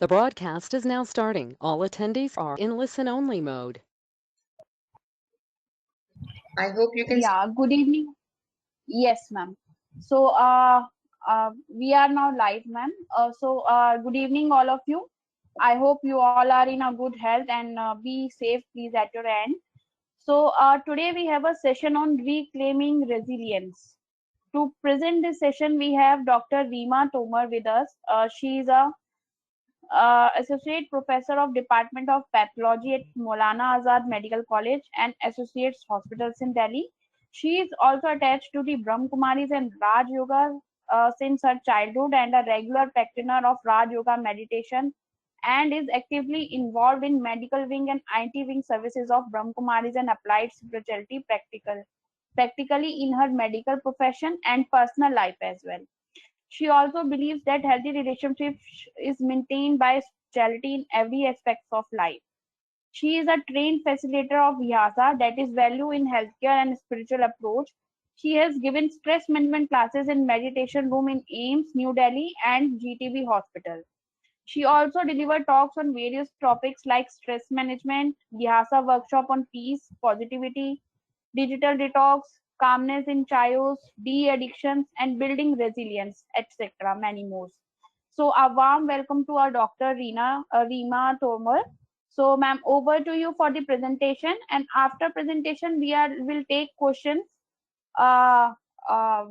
The broadcast is now starting. All attendees are in listen-only mode. I hope you can. Yeah, good evening. Yes, ma'am. So, we are now live, ma'am. Good evening, all of you. I hope you all are in a good health and be safe, please, at your end. Today we have a session on reclaiming resilience. To present this session, we have Dr. Reema Tomar with us. She is a associate professor of Department of Pathology at Maulana Azad Medical College and Associates Hospitals in Delhi. She is also attached to the Brahm Kumaris and Raj Yoga since her childhood and a regular practitioner of Raj Yoga meditation and is actively involved in medical wing and IT wing services of Brahm Kumaris and applied spirituality practically in her medical profession and personal life as well. She also believes that healthy relationship is maintained by spirituality in every aspect of life. She is a trained facilitator of Vyasa, that is value in healthcare and spiritual approach. She has given stress management classes in meditation room in AIMS, New Delhi and GTB Hospital. She also delivered talks on various topics like stress management, Vyasa workshop on peace, positivity, digital detox, calmness in chaos, de-addictions, and building resilience, etc. Many more. So a warm welcome to our Dr. Reema Tomar. So ma'am, over to you for the presentation. And after presentation, will take questions uh,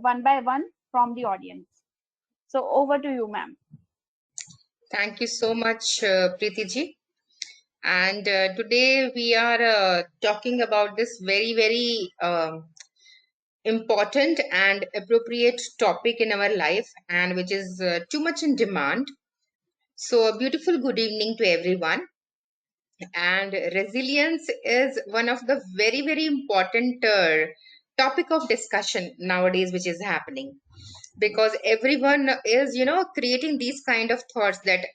one by one from the audience. So over to you, ma'am. Thank you so much, Preeti ji. And today we are talking about this very, very important and appropriate topic in our life, and which is too much in demand. So, a beautiful good evening to everyone. And resilience is one of the very, very important topic of discussion nowadays, which is happening, because everyone is creating these kind of thoughts that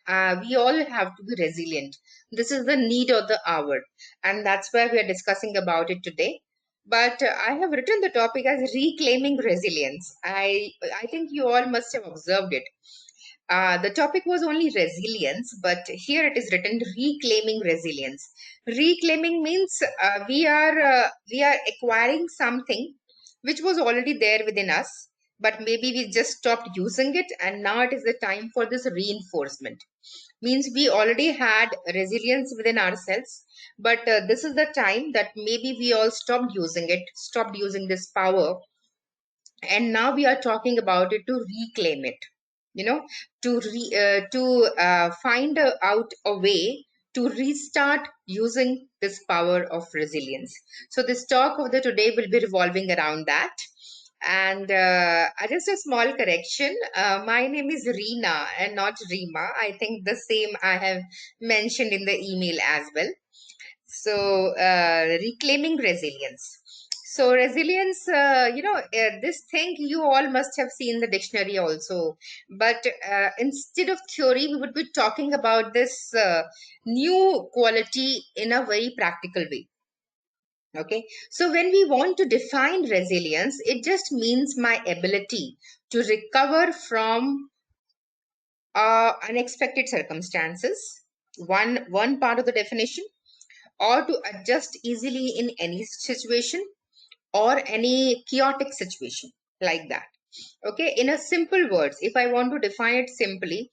we all have to be resilient. This is the need of the hour, and that's why we are discussing about it today. But I have written the topic as reclaiming resilience. I think you all must have observed it. The topic was only resilience, but here it is written reclaiming resilience. Reclaiming means we are acquiring something which was already there within us, but maybe we just stopped using it, and now it is the time for this reinforcement. Means we already had resilience within ourselves, but this is the time that maybe we all stopped using it, stopped using this power, and now we are talking about it to reclaim it, you know to find out a way to restart using this power of resilience. So this talk of the today will be revolving around that. And just a small correction, my name is Reena and not Reema. I think the same I have mentioned in the email as well. So, reclaiming resilience. So, resilience, this thing you all must have seen the dictionary also. But instead of theory, we would be talking about this new quality in a very practical way. Okay. So, when we want to define resilience, it just means my ability to recover from unexpected circumstances. One part of the definition, or to adjust easily in any situation or any chaotic situation, like that. Okay, in a simple words, if I want to define it simply,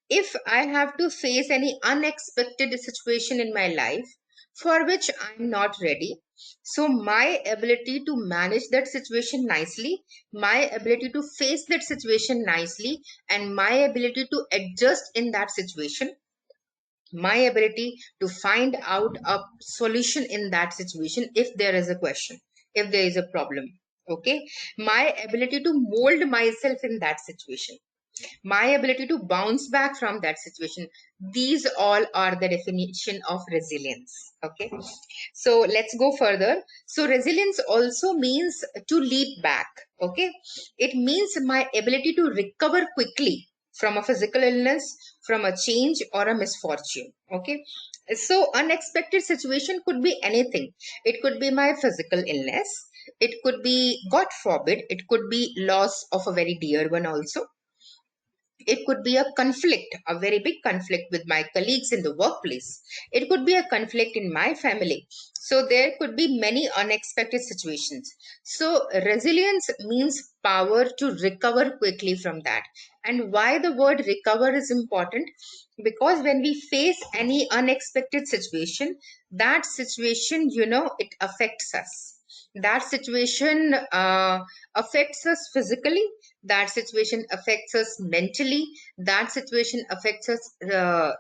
if I have to face any unexpected situation in my life for which I'm not ready, so my ability to manage that situation nicely, my ability to face that situation nicely, and my ability to adjust in that situation, my ability to find out a solution in that situation if there is a question, if there is a problem. Okay, my ability to mold myself in that situation, my ability to bounce back from that situation, these all are the definition of resilience. Okay, so let's go further. So resilience also means to leap back. Okay, it means my ability to recover quickly from a physical illness, from a change or a misfortune. Okay, so unexpected situation could be anything. It could be my physical illness, it could be, god forbid, it could be loss of a very dear one also. It could be a conflict, a very big conflict with my colleagues in the workplace. It could be a conflict in my family. So there could be many unexpected situations. So resilience means power to recover quickly from that. And why the word recover is important? Because when we face any unexpected situation, that situation, it affects us. That situation affects us physically, that situation affects us mentally, that situation affects us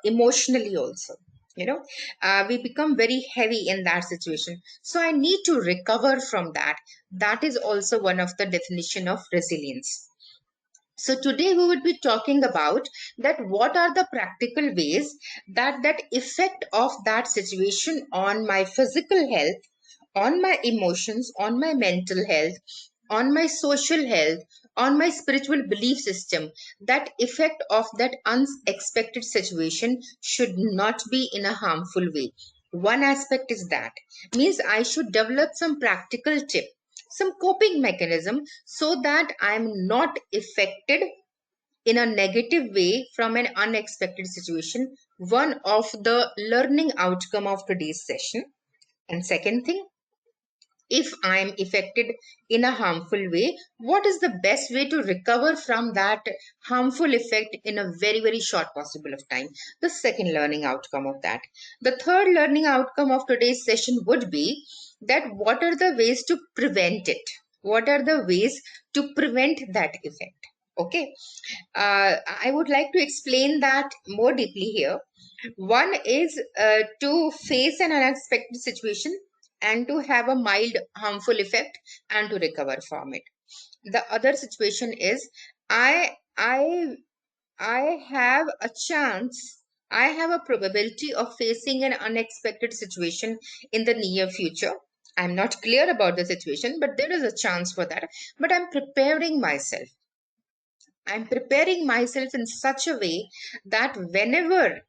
emotionally also. We become very heavy in that situation, so I need to recover from that. That is also one of the definition of resilience. So today we would be talking about that what are the practical ways that effect of that situation on my physical health, on my emotions, on my mental health, on my social health, on my spiritual belief system. That effect of that unexpected situation should not be in a harmful way. One aspect is that means I should develop some practical tip, some coping mechanism, so that I'm not affected in a negative way from an unexpected situation. One of the learning outcome of today's session. And second thing, if I'm affected in a harmful way, what is the best way to recover from that harmful effect in a very, very short possible of time? The second learning outcome of that. The third learning outcome of today's session would be that what are the ways to prevent it? What are the ways to prevent that effect? Okay. I would like to explain that more deeply here. One is to face an unexpected situation and to have a mild harmful effect and to recover from it. The other situation is I I I have a chance, I have a probability of facing an unexpected situation in the near future. I'm not clear about the situation, but there is a chance for that. But I'm preparing myself. I'm preparing myself in such a way that whenever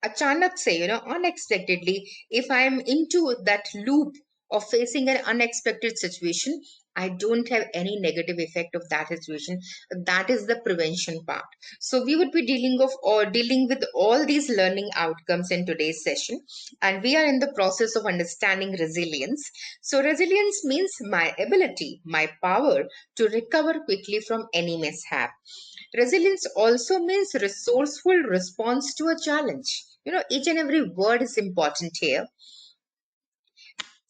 achanak say, unexpectedly, if I'm into that loop of facing an unexpected situation, I don't have any negative effect of that situation. That is the prevention part. So we would be dealing with all these learning outcomes in today's session, and we are in the process of understanding resilience. So resilience means my ability, my power to recover quickly from any mishap. Resilience also means resourceful response to a challenge. Each and every word is important here.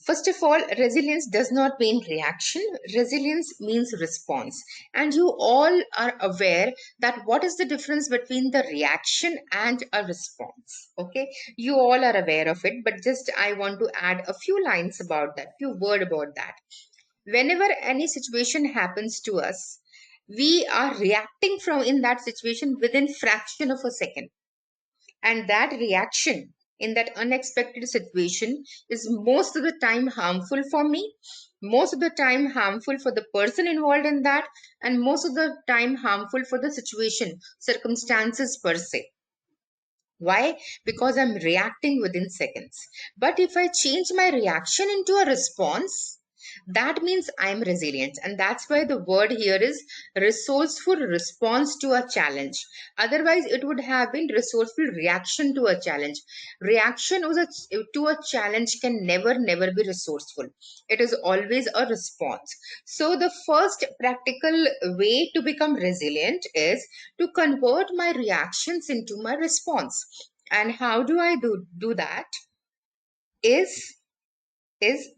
First of all, resilience does not mean reaction. Resilience means response. And you all are aware that what is the difference between the reaction and a response. Okay. You all are aware of it, but just I want to add a few lines about that, few word about that. Whenever any situation happens to us, we are reacting from in that situation within fraction of a second, and that reaction in that unexpected situation is most of the time harmful for me, most of the time harmful for the person involved in that, and most of the time harmful for the situation, circumstances per se. Why? Because I'm reacting within seconds. But if I change my reaction into a response, that means I'm resilient. And that's why the word here is resourceful response to a challenge. Otherwise, it would have been resourceful reaction to a challenge. Reaction to a challenge can never be resourceful. It is always a response. So the first practical way to become resilient is to convert my reactions into my response. And how do I do that? Is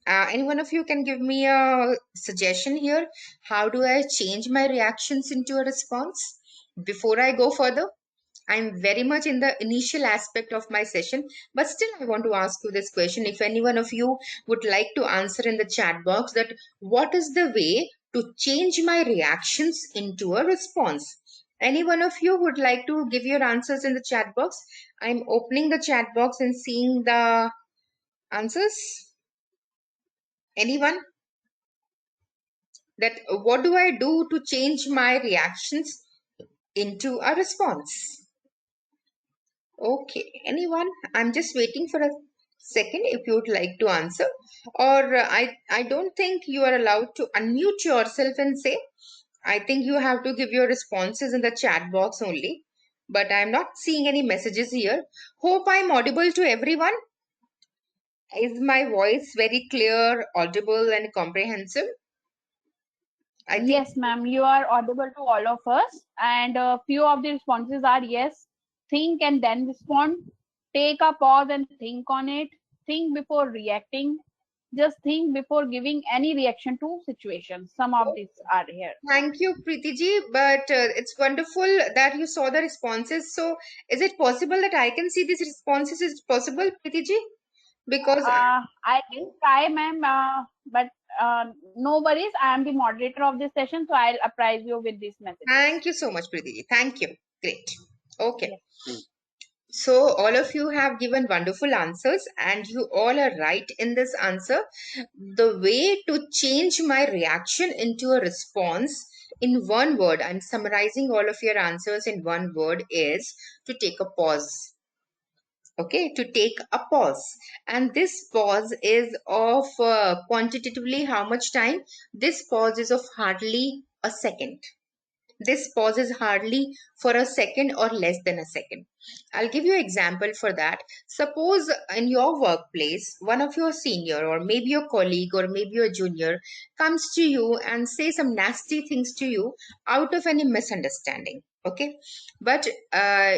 any one of you can give me a suggestion here? How do I change my reactions into a response? Before I go further, I'm very much in the initial aspect of my session, but still I want to ask you this question. If any one of you would like to answer in the chat box that what is the way to change my reactions into a response? Any one of you would like to give your answers in the chat box? I'm opening the chat box and seeing the answers. Anyone? That what do I do to change my reactions into a response? Okay, anyone? I'm just waiting for a second if you would like to answer. Or I don't think you are allowed to unmute yourself and say. I think you have to give your responses in the chat box only. But I'm not seeing any messages here. Hope I'm audible to everyone. Is my voice very clear, audible, and comprehensive? I think. Yes, ma'am, you are audible to all of us. And a few of the responses are yes, think and then respond. Take a pause and think on it. Think before reacting. Just think before giving any reaction to situations. Some of these are here. Thank you, Preeti ji. But it's wonderful that you saw the responses. So, is it possible that I can see these responses? Is it possible, Preeti ji? Because I can try, ma'am, but no worries. I am the moderator of this session, so I'll apprise you with these messages. thank you so much, Preeti ji. Thank you. Great. Okay. Yes. So, all of you have given wonderful answers, and you all are right in this answer. The way to change my reaction into a response in one word, I'm summarizing all of your answers in one word, is to take a pause. Okay, to take a pause. And this pause is of quantitatively how much time? This pause is of hardly a second. This pause is hardly for a second or less than a second. I'll give you an example for that. Suppose in your workplace, one of your senior or maybe your colleague or maybe your junior comes to you and say some nasty things to you out of any misunderstanding. Okay, but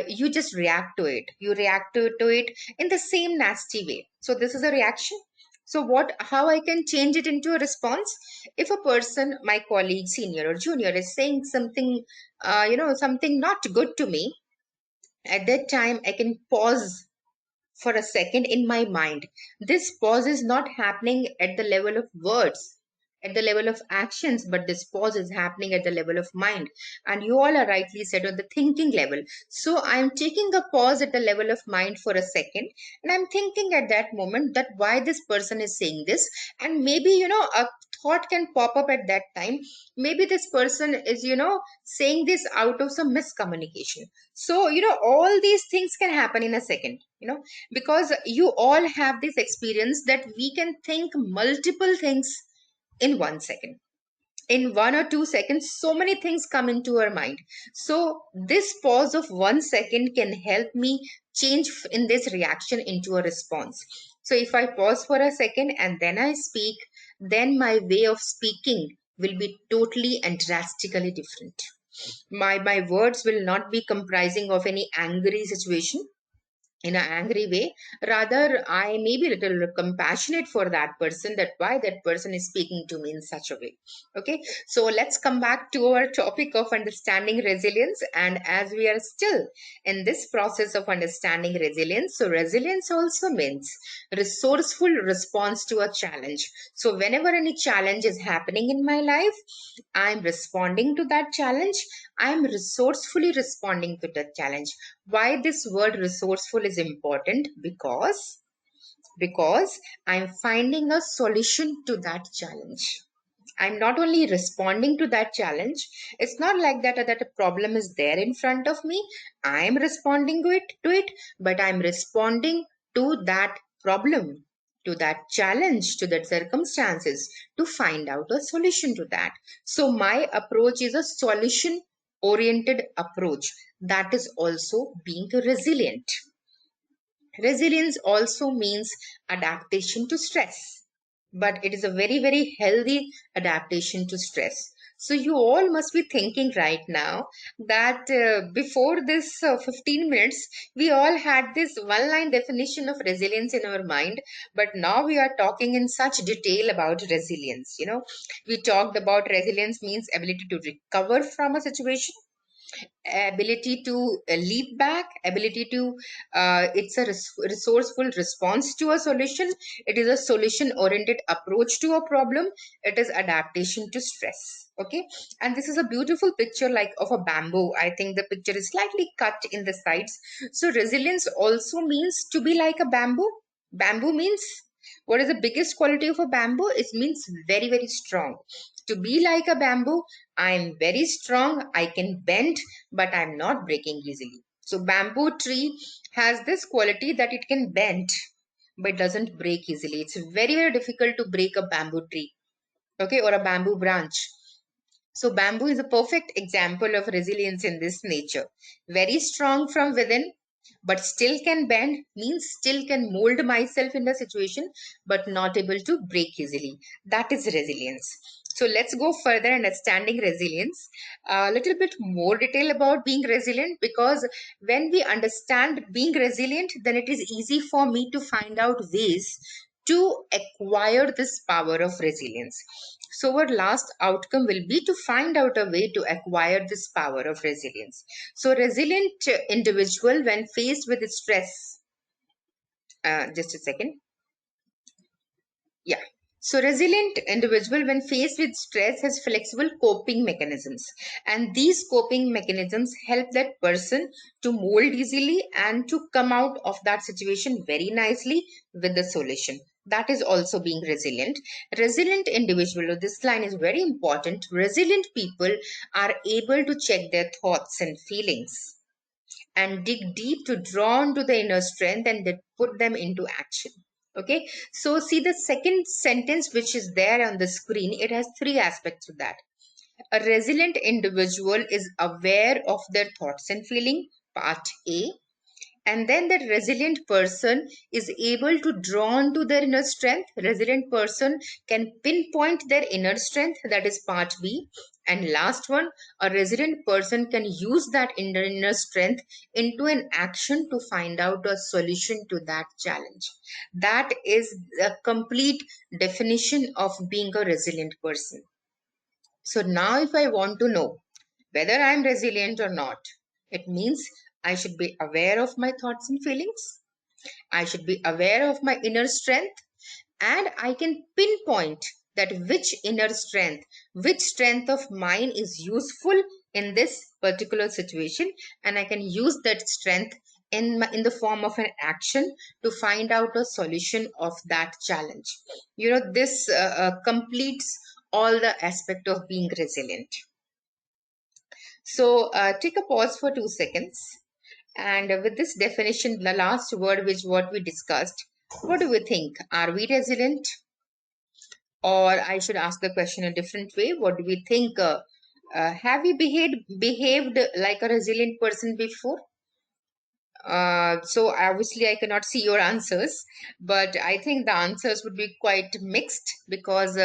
you just react to it. You react to it in the same nasty way. So this is a reaction. So how I can change it into a response? If a person, my colleague, senior or junior, is saying something, something not good to me, at that time I can pause for a second in my mind. This pause is not happening at the level of words, at the level of actions, but this pause is happening at the level of mind. And you all are rightly said on the thinking level. So I'm taking a pause at the level of mind for a second, and I'm thinking at that moment that why this person is saying this, and maybe a thought can pop up at that time. Maybe this person is saying this out of some miscommunication. So all these things can happen in a second, because you all have this experience that we can think multiple things in 1 second. In 1 or 2 seconds, so many things come into our mind. So this pause of 1 second can help me change in this reaction into a response. So if I pause for a second and then I speak, then my way of speaking will be totally and drastically different. My words will not be comprising of any angry situation in an angry way. Rather, I may be a little compassionate for that person, that why that person is speaking to me in such a way. Okay, so let's come back to our topic of understanding resilience. And as we are still in this process of understanding resilience, so resilience also means resourceful response to a challenge. So whenever any challenge is happening in my life, I'm responding to that challenge. I'm resourcefully responding to that challenge. Why this word resourceful is important? Because I'm finding a solution to that challenge. I'm not only responding to that challenge. It's not like that a problem is there in front of me. I'm responding to it, but I'm responding to that problem, to that challenge, to that circumstances, to find out a solution to that. So my approach is a solution oriented approach. That is also being resilient. Resilience also means adaptation to stress, but it is a very, very healthy adaptation to stress. So you all must be thinking right now that before this 15 minutes, we all had this one line definition of resilience in our mind, but now we are talking in such detail about resilience. We talked about resilience means ability to recover from a situation, ability to leap back, ability to it's a resourceful response to a solution. It is a solution oriented approach to a problem. It is adaptation to stress. Okay, and this is a beautiful picture like of a bamboo. I think the picture is slightly cut in the sides. So resilience also means to be like a bamboo. Bamboo means, what is the biggest quality of a bamboo? It means very, very strong. To be like a bamboo, I am very strong, I can bend, but I'm not breaking easily. So bamboo tree has this quality that it can bend, but doesn't break easily. It's very, very difficult to break a bamboo tree, okay, or a bamboo branch. So bamboo is a perfect example of resilience in this nature. Very strong from within, but still can bend, means still can mold myself in the situation, but not able to break easily. That is resilience. So let's go further understanding resilience. A little bit more detail about being resilient, because when we understand being resilient, then it is easy for me to find out ways to acquire this power of resilience. So our last outcome will be to find out a way to acquire this power of resilience. So resilient individual when faced with stress, just a second. Yeah. So resilient individual when faced with stress has flexible coping mechanisms, and these coping mechanisms help that person to mold easily and to come out of that situation very nicely with the solution. That is also being resilient. Resilient individual, this line is very important. Resilient people are able to check their thoughts and feelings and dig deep to draw into the inner strength and then put them into action. Okay, so see the second sentence which is there on the screen, it has three aspects to that. A resilient individual is aware of their thoughts and feeling, part A, and then that resilient person is able to draw on to their inner strength. Resilient person can pinpoint their inner strength, that is part B. And last one, a resilient person can use that inner strength into an action to find out a solution to that challenge. That is a complete definition of being a resilient person. So now if I want to know whether I'm resilient or not, it means I should be aware of my thoughts and feelings. I should be aware of my inner strength, and I can pinpoint that which inner strength, which strength of mine is useful in this particular situation, and I can use that strength in the form of an action to find out a solution of that challenge. This completes all the aspect of being resilient. So take a pause for 2 seconds. And with this definition, the last word, which what we discussed, what do we think? Are we resilient? Or I should ask the question a different way. What do we think? Have you behaved like a resilient person before? So obviously I cannot see your answers, but I think the answers would be quite mixed, because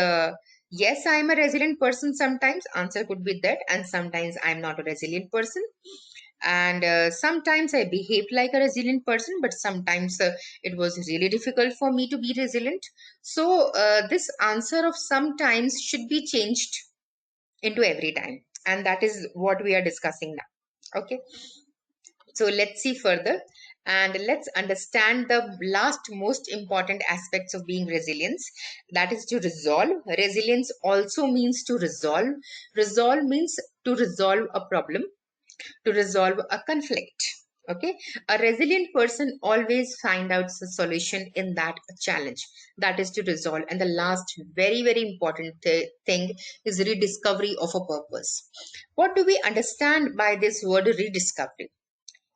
yes, I'm a resilient person sometimes. Answer could be that, and sometimes I'm not a resilient person. And sometimes I behaved like a resilient person, but sometimes it was really difficult for me to be resilient. So this answer of sometimes should be changed into every time, and that is what we are discussing now. Okay, so let's see further, and let's understand the last most important aspects of being resilience, that is to resolve. Resilience also means to resolve. Resolve means to resolve a problem, to resolve a conflict. Okay, a resilient person always find out the solution in that challenge, that is to resolve. And the last very very important thing is rediscovery of a purpose. What do we understand by this word rediscovery?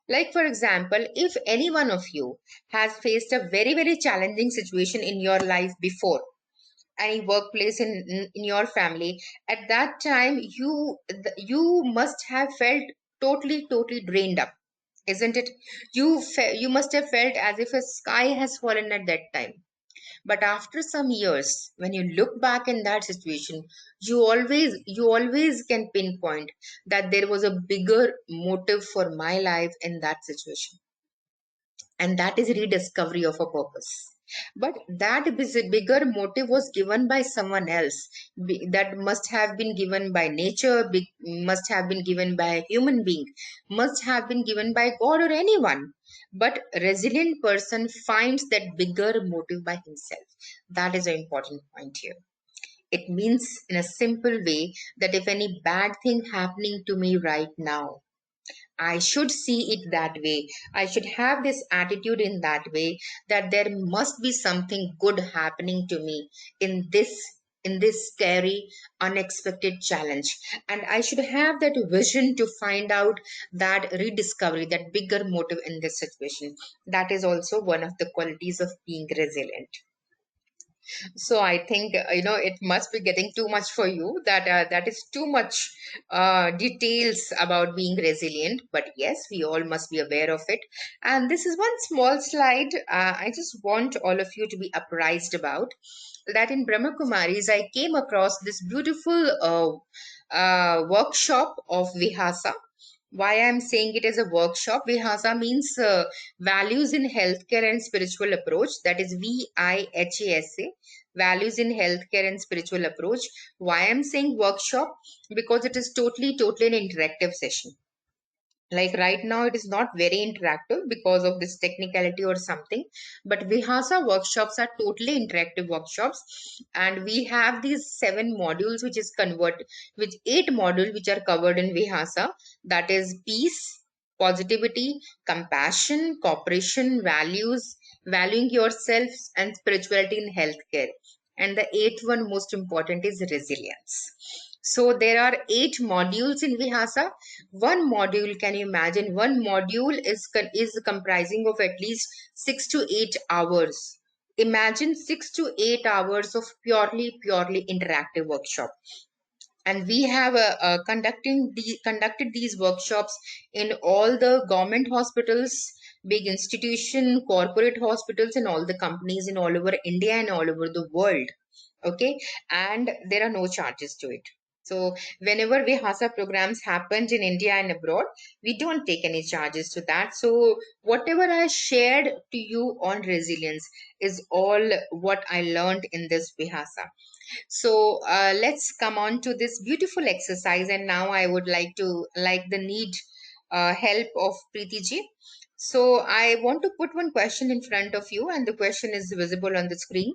Like, for example, if any one of you has faced a very very challenging situation in your life before, any workplace, in your family, at that time you must have felt totally drained up, isn't it? You must have felt as if a sky has fallen at that time. But after some years, when you look back in that situation, you always can pinpoint that there was a bigger motive for my life in that situation, and that is rediscovery of a purpose. But that bigger motive was given by someone else. That must have been given by nature, must have been given by a human being, must have been given by God or anyone. But resilient person finds that bigger motive by himself. That is an important point here. It means in a simple way that if any bad thing happening to me right now, I should see it that way. I should have this attitude in that way, that there must be something good happening to me in this scary, unexpected challenge. And I should have that vision to find out that rediscovery, that bigger motive in this situation. That is also one of the qualities of being resilient. So I think it must be getting too much for you. That is too much details about being resilient. But yes, we all must be aware of it. And this is one small slide. I just want all of you to be apprised about that. In Brahma Kumaris, I came across this beautiful workshop of Vihasa. Why I'm saying it as a workshop? Vihasa means values in healthcare and spiritual approach. That is VIHASA, values in healthcare and spiritual approach. Why I'm saying workshop? Because it is totally an interactive session. Like right now it is not very interactive because of this technicality or something, but Vihasa workshops are totally interactive workshops. And we have these 7 modules which is convert which 8 modules which are covered in Vihasa. That is peace, positivity, compassion, cooperation, values, valuing yourself, and spirituality in healthcare. And the 8th one, most important, is resilience. So there are 8 modules in Vihasa. One module, can you imagine, one module is comprising of at least 6 to 8 hours. Imagine 6 to 8 hours of purely interactive workshop. And we have conducted these workshops in all the government hospitals, big institution, corporate hospitals, and all the companies in all over India and all over the world. Okay, and there are no charges to it. So whenever Vihasa programs happens in India and abroad, we don't take any charges to that. So whatever I shared to you on resilience is all what I learned in this Vihasa. So let's come on to this beautiful exercise. And now I would like the need help of Preeti ji. So I want to put one question in front of you, and the question is visible on the screen.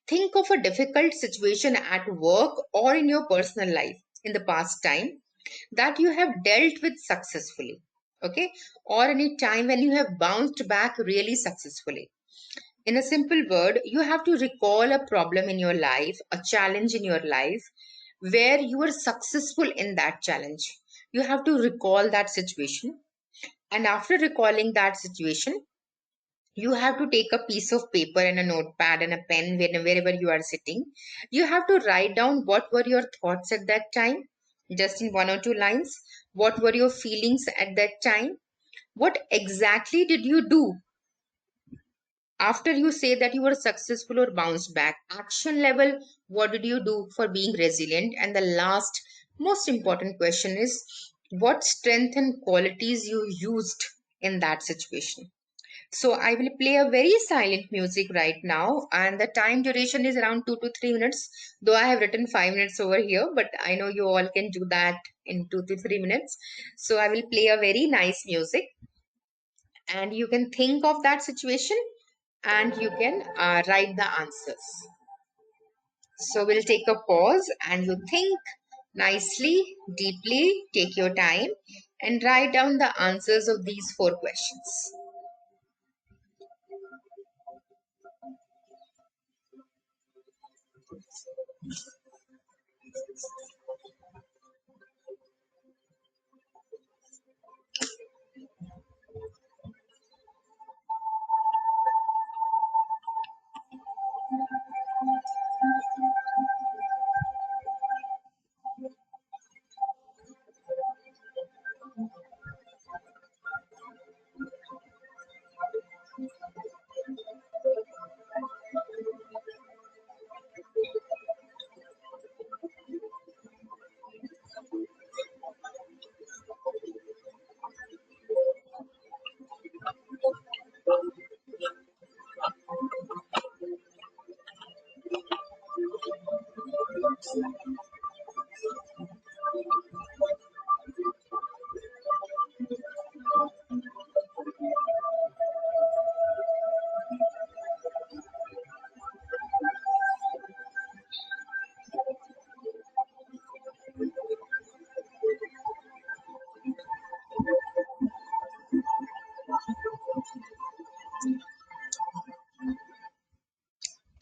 Think of a difficult situation at work or in your personal life in the past time that you have dealt with successfully. Okay, or any time when you have bounced back really successfully. In a simple word, you have to recall a problem in your life, a challenge in your life, where you were successful in that challenge. You have to recall that situation. And after recalling that situation, you have to take a piece of paper and a notepad and a pen wherever you are sitting. You have to write down what were your thoughts at that time, just in 1 or 2 lines. What were your feelings at that time? What exactly did you do after you say that you were successful or bounced back? Action level, what did you do for being resilient? And the last most important question is, what strength and qualities you used in that situation? So I will play a very silent music right now, and the time duration is around 2 to 3 minutes, though I have written 5 minutes over here, but I know you all can do that in 2 to 3 minutes. So I will play a very nice music, and you can think of that situation, and you can write the answers. So we'll take a pause and you think nicely, deeply, take your time and write down the answers of these 4 questions.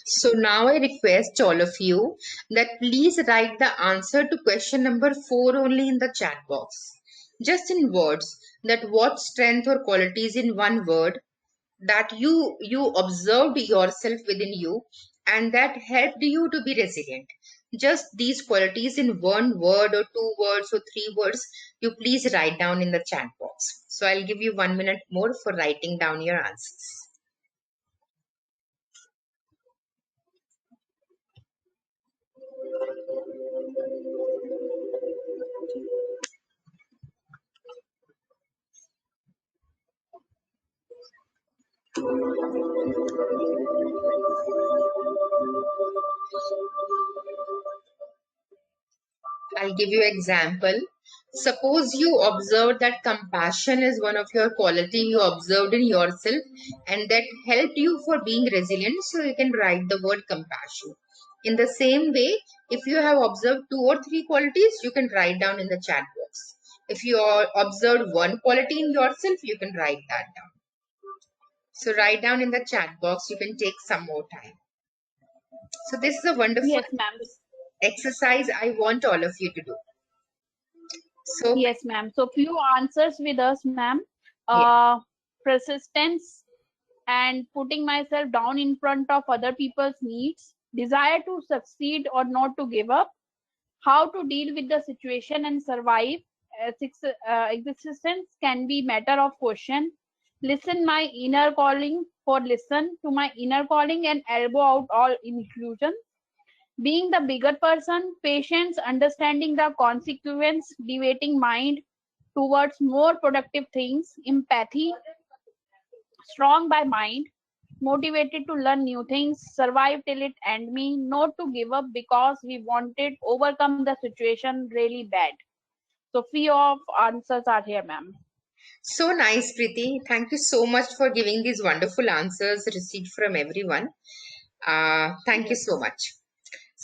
So now I request all of you that please write the answer to question number 4 only in the chat box. Just in words, that what strength or qualities in one word that you observed yourself within you, and that helped you to be resilient? Just these qualities in one word or two words or three words, you please write down in the chat box. So I'll give you 1 minute more for writing down your answers. I'll give you example. Suppose you observed that compassion is one of your quality you observed in yourself, and that helped you for being resilient. So you can write the word compassion. In the same way, if you have observed 2 or 3 qualities, you can write down in the chat box. If you observed one quality in yourself, you can write that down. So write down in the chat box. You can take some more time. So this is a wonderful Yes, ma'am. exercise I want all of you to do. So Yes, ma'am. So few answers with us, ma'am. yeah. Persistence and putting myself down in front of other people's needs, desire to succeed or not to give up, how to deal with the situation and survive. Existence can be matter of question. Listen my inner calling, for listen to my inner calling and elbow out all inclusion. Being the bigger person, patience, understanding the consequence, debating mind towards more productive things, empathy, strong by mind, motivated to learn new things, survive till it end me, not to give up because we wanted overcome the situation really bad. So few of answers are here, ma'am. So nice, Preeti. Thank you so much for giving these wonderful answers received from everyone. Thank you Yes, so much.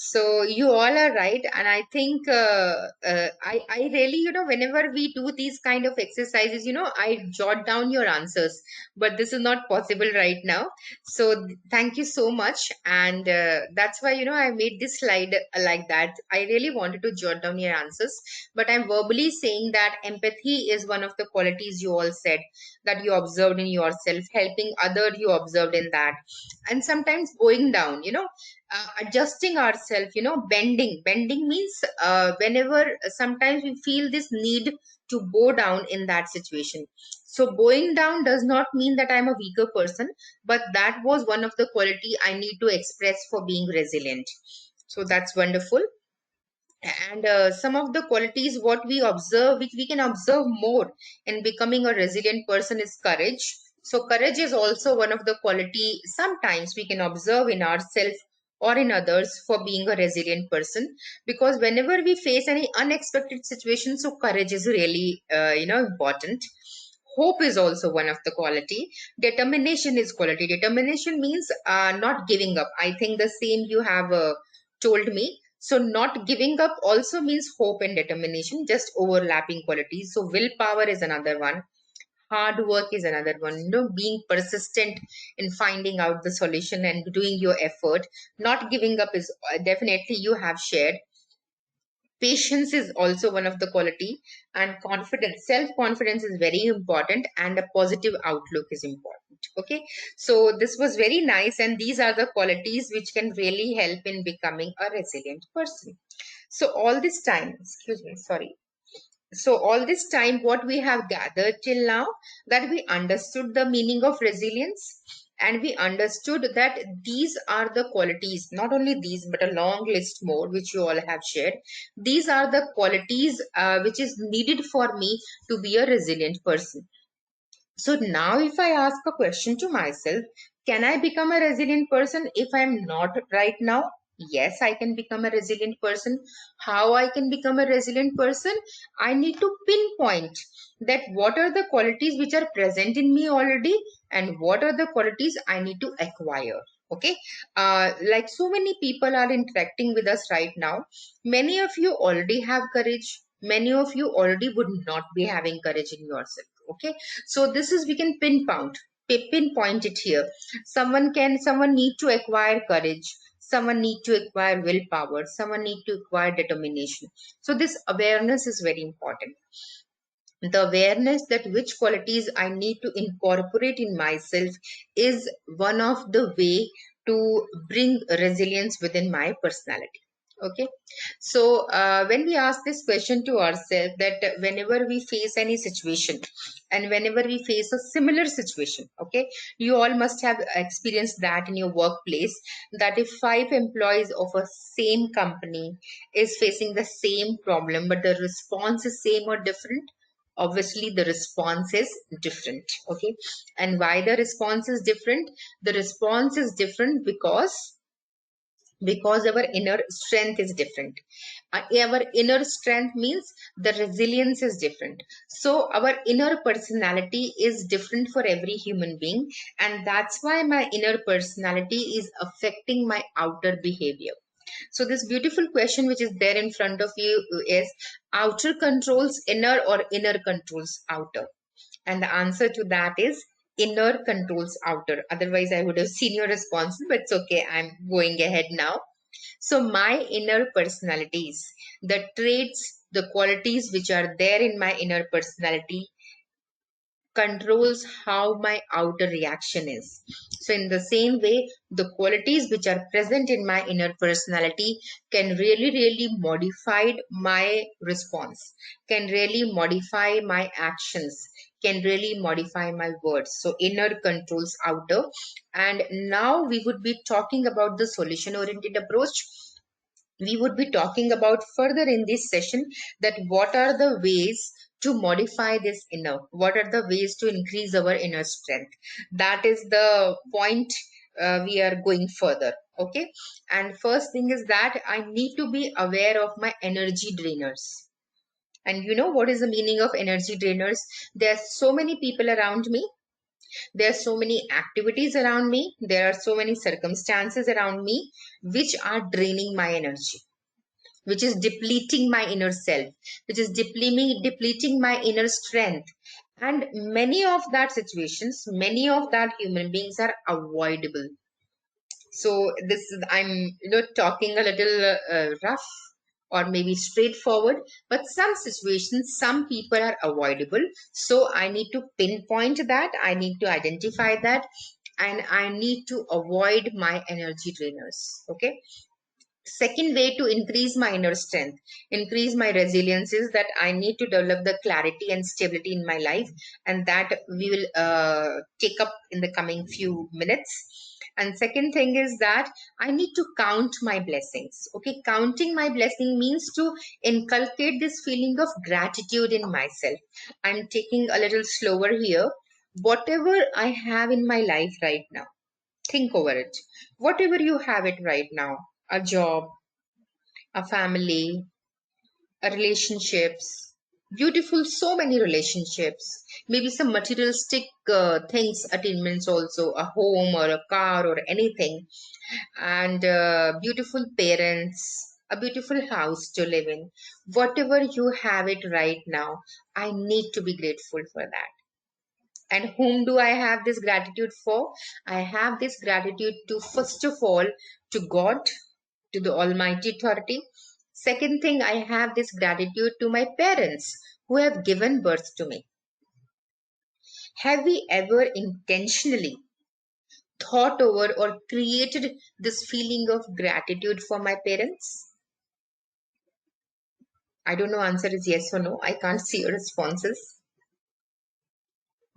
So you all are right, and I think I really, whenever we do these kind of exercises, I jot down your answers, but this is not possible right now. So thank you so much, and that's why I made this slide like that. I really wanted to jot down your answers, but I'm verbally saying that empathy is one of the qualities you all said that you observed in yourself, helping other you observed in that, and sometimes going down, adjusting ourselves, bending means whenever sometimes we feel this need to bow down in that situation. So bowing down does not mean that I'm a weaker person, but that was one of the quality I need to express for being resilient. So that's wonderful. And some of the qualities what we observe, which we can observe more in becoming a resilient person, is courage. So courage is also one of the quality sometimes we can observe in ourselves or in others for being a resilient person, because whenever we face any unexpected situation, so courage is really important. Hope is also one of the quality. Determination is quality. Determination means not giving up. I think the same you have told me. So not giving up also means hope and determination, just overlapping qualities. So willpower is another one. Hard work is another one. Being persistent in finding out the solution and doing your effort. Not giving up is definitely you have shared. Patience is also one of the quality, and confidence, self confidence is very important, and a positive outlook is important. Okay, so this was very nice, and these are the qualities which can really help in becoming a resilient person. So all this time, excuse me, sorry, so all this time what we have gathered till now, that we understood the meaning of resilience, and we understood that these are the qualities, not only these but a long list more which you all have shared. These are the qualities which is needed for me to be a resilient person. So now if I ask a question to myself, can I become a resilient person if I'm not right now? Yes, I can become a resilient person. How I can become a resilient person? I need to pinpoint that what are the qualities which are present in me already, and what are the qualities I need to acquire. Okay, like so many people are interacting with us right now. Many of you already have courage. Many of you already would not be having courage in yourself. Okay, so this is, we can pinpoint it here. Someone need to acquire courage, someone need to acquire willpower, someone need to acquire determination. So this awareness is very important. The awareness that which qualities I need to incorporate in myself is one of the way to bring resilience within my personality. Okay, so when we ask this question to ourselves, that whenever we face any situation and whenever we face a similar situation, okay, you all must have experienced that in your workplace, that if five employees of a same company is facing the same problem but the response is same or different, obviously the response is different. Okay, and why the response is different? The response is different because our inner strength is different. Our inner strength means the resilience is different. So our inner personality is different for every human being, and that's why my inner personality is affecting my outer behavior. So this beautiful question which is there in front of you is, outer controls inner or inner controls outer? And the answer to that is inner controls outer. Otherwise, I would have seen your response, but it's okay. I'm going ahead now. So my inner personalities, the traits, the qualities which are there in my inner personality controls how my outer reaction is. So, in the same way, the qualities which are present in my inner personality can really, really modify my response, can really modify my actions, can really modify my words. So, inner controls outer. And now we would be talking about the solution oriented approach. We would be talking about further in this session that what are the ways to modify this inner, what are the ways to increase our inner strength. That is the point we are going further. Okay, and first thing is that I need to be aware of my energy drainers. And you know what is the meaning of energy drainers? There are so many people around me, there are so many activities around me, there are so many circumstances around me which are draining my energy, which is depleting my inner self, which is depleting my inner strength. And many of that situations, many of that human beings are avoidable. So this is, I'm talking a little rough or maybe straightforward, but some situations, some people are avoidable. So I need to pinpoint that, I need to identify that, and I need to avoid my energy drainers. Okay, second way to increase my inner strength, increase my resilience, is that I need to develop the clarity and stability in my life, and that we will take up in the coming few minutes. And second thing is that I need to count my blessings. Okay, counting my blessing means to inculcate this feeling of gratitude in myself. I'm taking a little slower here. Whatever I have in my life right now, think over it. Whatever you have it right now, a job, a family, a relationships, beautiful, so many relationships, maybe some materialistic things, attainments also, a home or a car or anything, and beautiful parents, a beautiful house to live in. Whatever you have it right now, I need to be grateful for that. And whom do I have this gratitude for? I have this gratitude to, first of all, to God, to the Almighty Authority. Second thing, I have this gratitude to my parents who have given birth to me. Have we ever intentionally thought over or created this feeling of gratitude for my parents? I don't know, answer is yes or no. I can't see your responses.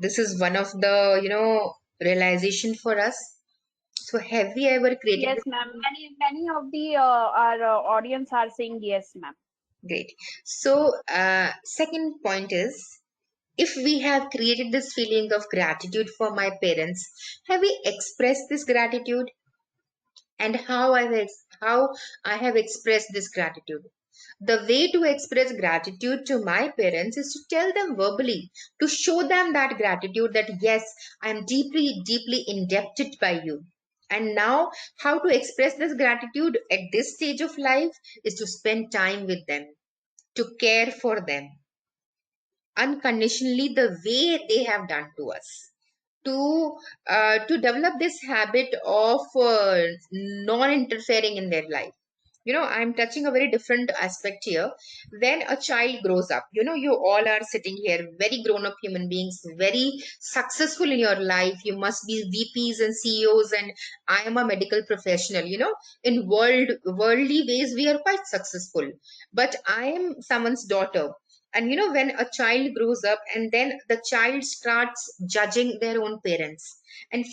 This is one of the, realization for us. So have we ever created Yes, ma'am. Many of the our audience are saying yes, ma'am. Great. So, second point is, if we have created this feeling of gratitude for my parents, have we expressed this gratitude? And how I have expressed this gratitude? The way to express gratitude to my parents is to tell them verbally, to show them that gratitude, that yes, I am deeply, deeply indebted by you. And now, how to express this gratitude at this stage of life is to spend time with them, to care for them unconditionally the way they have done to us, to develop this habit of non interfering in their life. I'm touching a very different aspect here. When a child grows up, you all are sitting here, very grown up human beings, very successful in your life. You must be VPs and CEOs, and I am a medical professional. In worldly ways, we are quite successful. But I am someone's daughter. And when a child grows up and then the child starts judging their own parents and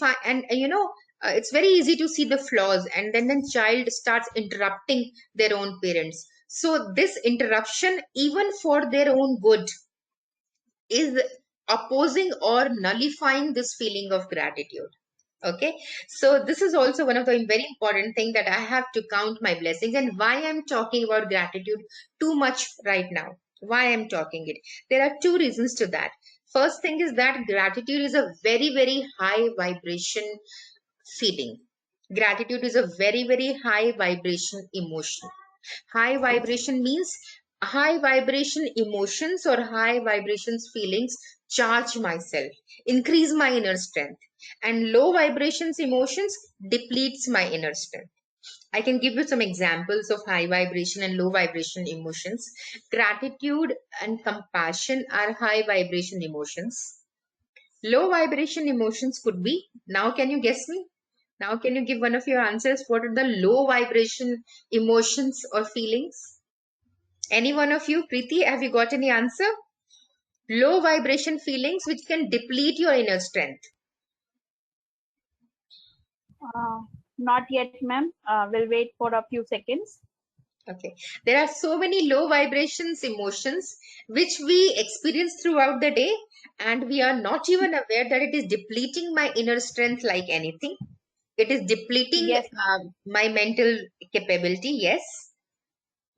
it's very easy to see the flaws, and then the child starts interrupting their own parents. So this interruption, even for their own good, is opposing or nullifying this feeling of gratitude. Okay, so this is also one of the very important thing, that I have to count my blessings. And why I'm talking about gratitude too much right now, why I'm talking it, there are two reasons to that. First thing is that gratitude is a very, very high vibration feeling. Gratitude is a very, very high vibration emotion. High vibration means high vibration emotions or high vibrations feelings charge myself, increase my inner strength, and low vibrations emotions depletes my inner strength. I can give you some examples of high vibration and low vibration emotions. Gratitude and compassion are high vibration emotions. Low vibration emotions could be, now can you guess me? Now can you give one of your answers? What are the low vibration emotions or feelings? Any one of you? Preeti, have you got any answer? Low vibration feelings which can deplete your inner strength. Not yet, ma'am. We'll wait for a few seconds. Okay. There are so many low vibrations emotions which we experience throughout the day, and we are not even aware that it is depleting my inner strength like anything. It is depleting Yes, ma'am. my mental capability. Yes.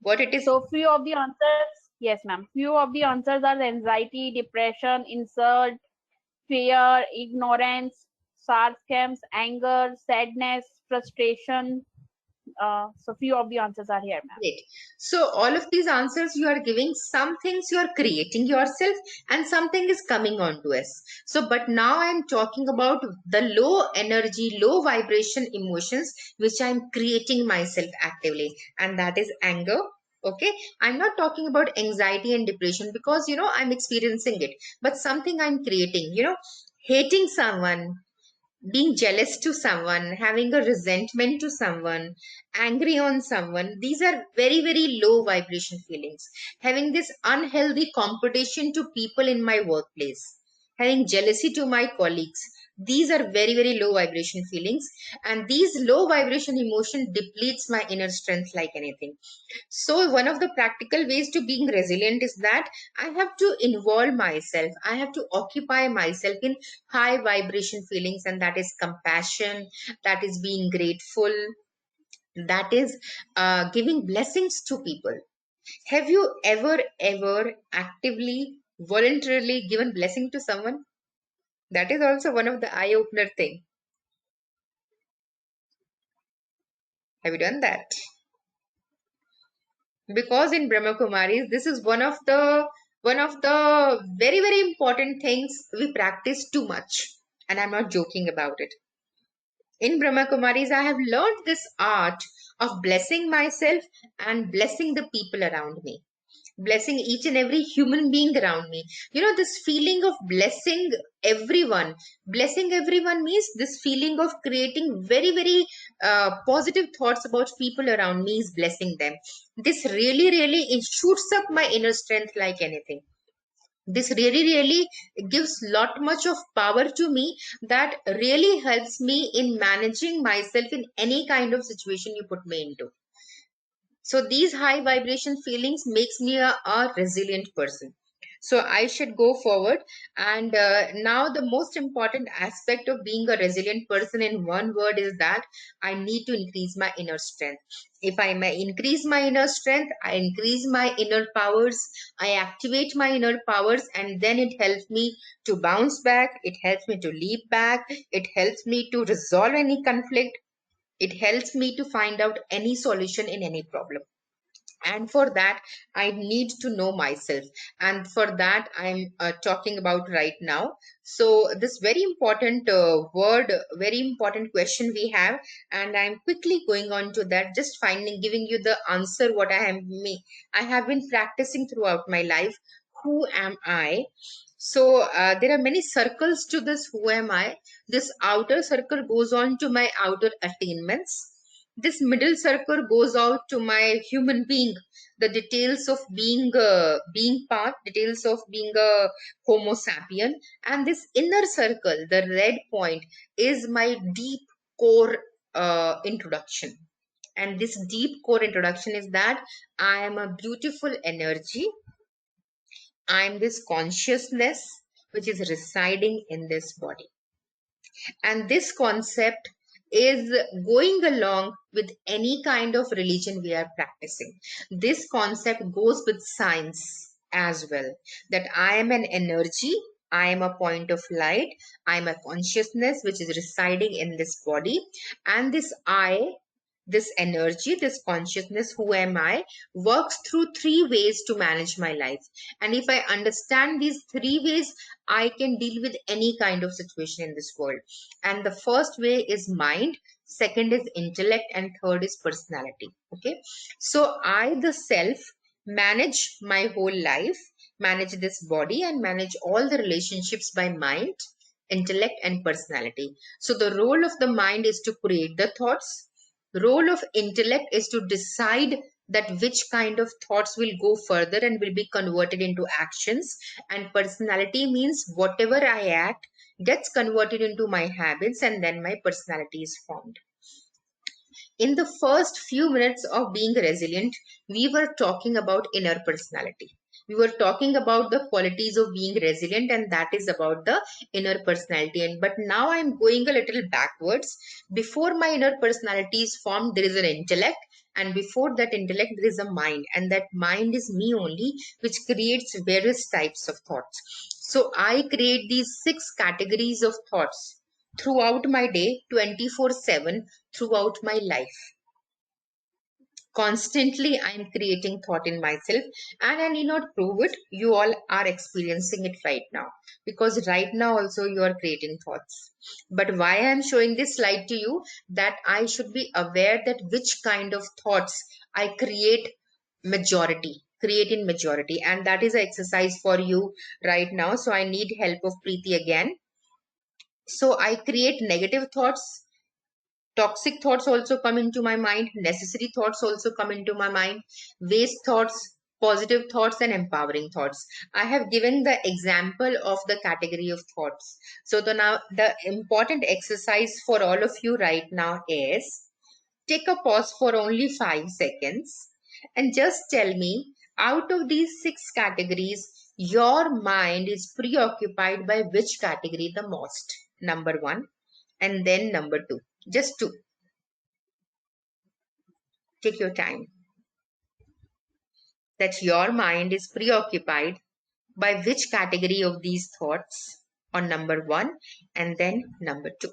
What it is? So few of the answers, yes, ma'am. Few of the answers are anxiety, depression, insult, fear, ignorance, sarcasm, anger, sadness, frustration. So few of the answers are here, ma'am. Great. So all of these answers you are giving, some things you are creating yourself and something is coming on to us. So, but now I'm talking about the low energy, low vibration emotions, which I'm creating myself actively. And that is anger. Okay. I'm not talking about anxiety and depression because, I'm experiencing it, but something I'm creating, hating someone, being jealous to someone, having a resentment to someone, angry on someone, these are very, very low vibration feelings. Having this unhealthy competition to people in my workplace, having jealousy to my colleagues, these are very, very low vibration feelings. And these low vibration emotion depletes my inner strength like anything. So one of the practical ways to being resilient is that I have to involve myself. I have to occupy myself in high vibration feelings, and that is compassion, that is being grateful, that is giving blessings to people. Have you ever actively, voluntarily given blessing to someone? That is also one of the eye opener thing. Have you done that? Because in Brahma Kumaris, this is one of the very, very important things we practice too much, and I'm not joking about it. In Brahma Kumaris, I have learned this art of blessing myself and blessing the people around me, blessing each and every human being around me. This feeling of blessing everyone means this feeling of creating very, very positive thoughts about people around me is blessing them. This really, really, it shoots up my inner strength like anything. This really, really gives lot much of power to me, that really helps me in managing myself in any kind of situation you put me into. So these high vibration feelings makes me a resilient person. So I should go forward. And now the most important aspect of being a resilient person in one word is that I need to increase my inner strength. If I may increase my inner strength, I increase my inner powers, I activate my inner powers, and then it helps me to bounce back. It helps me to leap back. It helps me to resolve any conflict. It helps me to find out any solution in any problem. And for that, I need to know myself. And for that, I'm talking about right now. So this very important word, very important question we have, and I'm quickly going on to that, just giving you the answer what I have been practicing throughout my life. Who am I? So there are many circles to this. Who am I? This outer circle goes on to my outer attainments. This middle circle goes out to my human being, the details of being part, details of being a Homo sapien, and this inner circle, the red point, is my deep core introduction. And this deep core introduction is that I am a beautiful energy. I am this consciousness which is residing in this body. And this concept is going along with any kind of religion we are practicing. This concept goes with science as well, that I am an energy, I am a point of light, I am a consciousness which is residing in this body, and this I, this energy, this consciousness, who am I, works through three ways to manage my life. And if I understand these three ways, I can deal with any kind of situation in this world. And the first way is mind, second is intellect, and third is personality. Okay, so I, the self, manage my whole life, manage this body, and manage all the relationships by mind, intellect, and personality. So the role of the mind is to create the thoughts. Role of intellect is to decide that which kind of thoughts will go further and will be converted into actions. And personality means whatever I act gets converted into my habits, and then my personality is formed. In the first few minutes of being resilient, we were talking about inner personality. We were talking about the qualities of being resilient, and that is about the inner personality. But now I'm going a little backwards. Before my inner personality is formed, there is an intellect, and before that intellect, there is a mind, and that mind is me only, which creates various types of thoughts. So I create these 6 categories of thoughts throughout my day, 24/7, throughout my life. Constantly, I am creating thought in myself, and I need not prove it. You all are experiencing it right now, because right now also you are creating thoughts. But why I am showing this slide to you, that I should be aware that which kind of thoughts I create in majority, and that is an exercise for you right now. So I need help of Preeti again. So I create negative thoughts. Toxic thoughts also come into my mind. Necessary thoughts also come into my mind. Waste thoughts, positive thoughts, and empowering thoughts. I have given the example of the category of thoughts. So now the important exercise for all of you right now is take a pause for only 5 seconds and just tell me, out of these 6 categories, your mind is preoccupied by which category the most? Number 1, and then number 2. Just 2. Take your time. That your mind is preoccupied by which category of these thoughts, on number 1 and then number 2.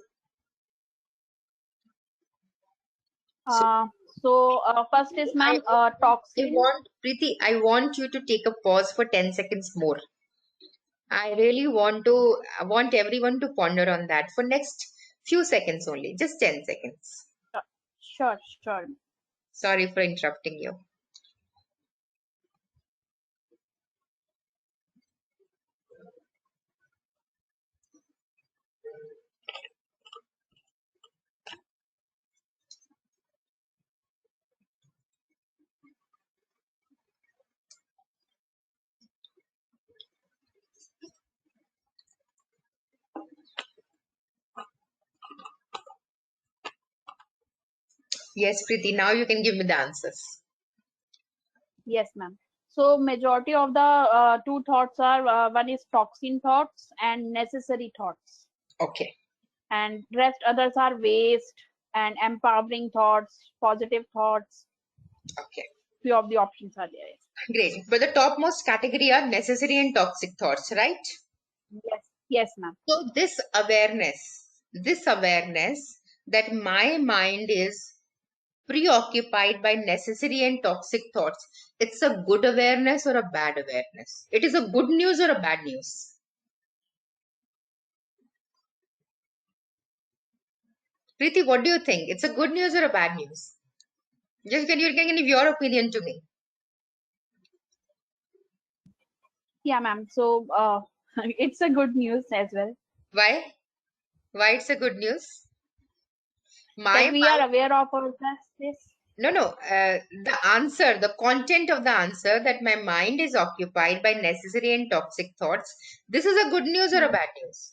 First is, ma'am, toxin. Preeti, I want you to take a pause for 10 seconds more. I really want everyone to ponder on that for next few seconds only, just 10 seconds. Sure. Sorry for interrupting you. Yes, Preeti, now you can give me the answers. Yes, ma'am. So majority of the 2 thoughts are, one is toxin thoughts and necessary thoughts. Okay. And rest others are waste and empowering thoughts, positive thoughts. Okay. Few of the options are there. Great. But the topmost category are necessary and toxic thoughts, right? Yes, ma'am. So this awareness that my mind is preoccupied by necessary and toxic thoughts, it's a good awareness or a bad awareness? It is a good news or a bad news? Preeti, what do you think? It's a good news or a bad news? Just can you give your opinion to me? Yeah, ma'am. So it's a good news as well Why? Why it's a good news? that My we are mind, aware of our this. no. The answer, the content of the answer, that my mind is occupied by necessary and toxic thoughts. This is a good news or a Hmm. bad news?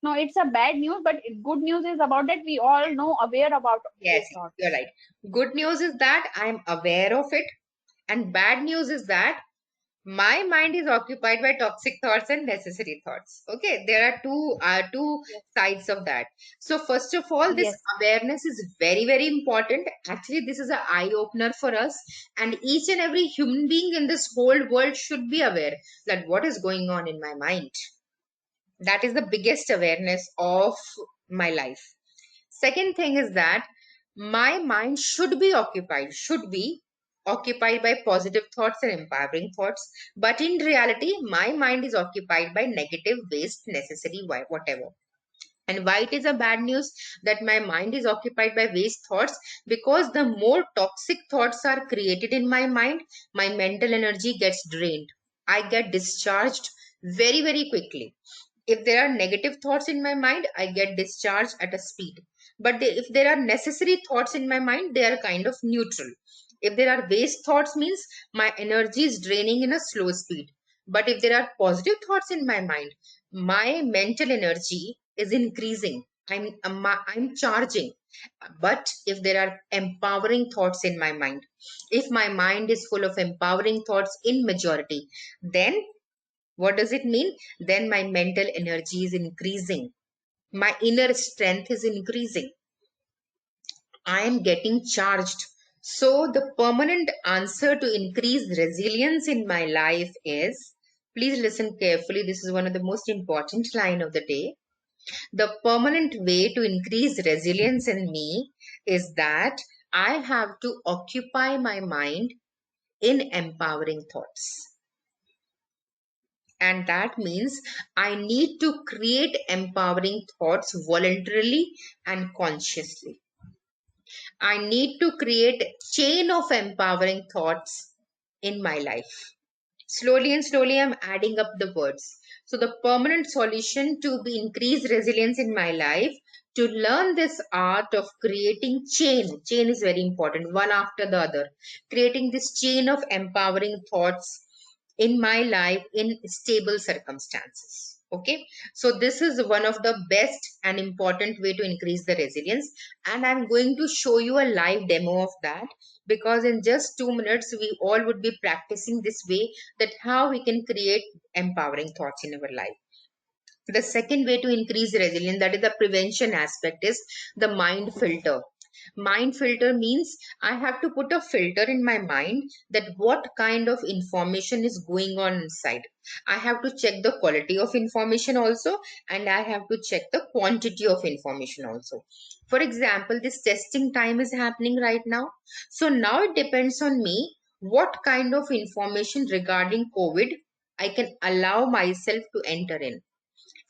No, it's a bad news, but good news is about that we all know aware about Yes, those you're thoughts. right. Good news is that I'm aware of it, and bad news is that my mind is occupied by toxic thoughts and necessary thoughts. Okay, there are two Yes. sides of that. So first of all, this Yes. awareness is very, very important. Actually, this is an eye opener for us, and each and every human being in this whole world should be aware that what is going on in my mind. That is the biggest awareness of my life. Second thing is that my mind should be occupied by positive thoughts and empowering thoughts. But in reality, my mind is occupied by negative, waste, necessary, whatever. And why it is a bad news that my mind is occupied by waste thoughts? Because the more toxic thoughts are created in my mind, my mental energy gets drained. I get discharged very, very quickly. If there are negative thoughts in my mind, I get discharged at a speed. But if there are necessary thoughts in my mind, they are kind of neutral. If there are waste thoughts, means my energy is draining in a slow speed. But if there are positive thoughts in my mind, my mental energy is increasing. I'm charging. But if there are empowering thoughts in my mind, if my mind is full of empowering thoughts in majority, then what does it mean? Then my mental energy is increasing. My inner strength is increasing. I am getting charged. So, the permanent answer to increase resilience in my life is, please listen carefully. This is one of the most important line of the day. The permanent way to increase resilience in me is that I have to occupy my mind in empowering thoughts. And that means I need to create empowering thoughts voluntarily and consciously. I need to create a chain of empowering thoughts in my life. Slowly and slowly, I'm adding up the words. So the permanent solution to be increase resilience in my life, to learn this art of creating chain is very important, one after the other, creating this chain of empowering thoughts in my life in stable circumstances. Okay, so this is one of the best and important way to increase the resilience, and I'm going to show you a live demo of that, because in just 2 minutes we all would be practicing this way, that how we can create empowering thoughts in our life. The second way to increase resilience, that is the prevention aspect, is the mind filter. Mind filter means I have to put a filter in my mind, that what kind of information is going on inside. I have to check the quality of information also, and I have to check the quantity of information also. For example, this testing time is happening right now. So now it depends on me what kind of information regarding COVID I can allow myself to enter in.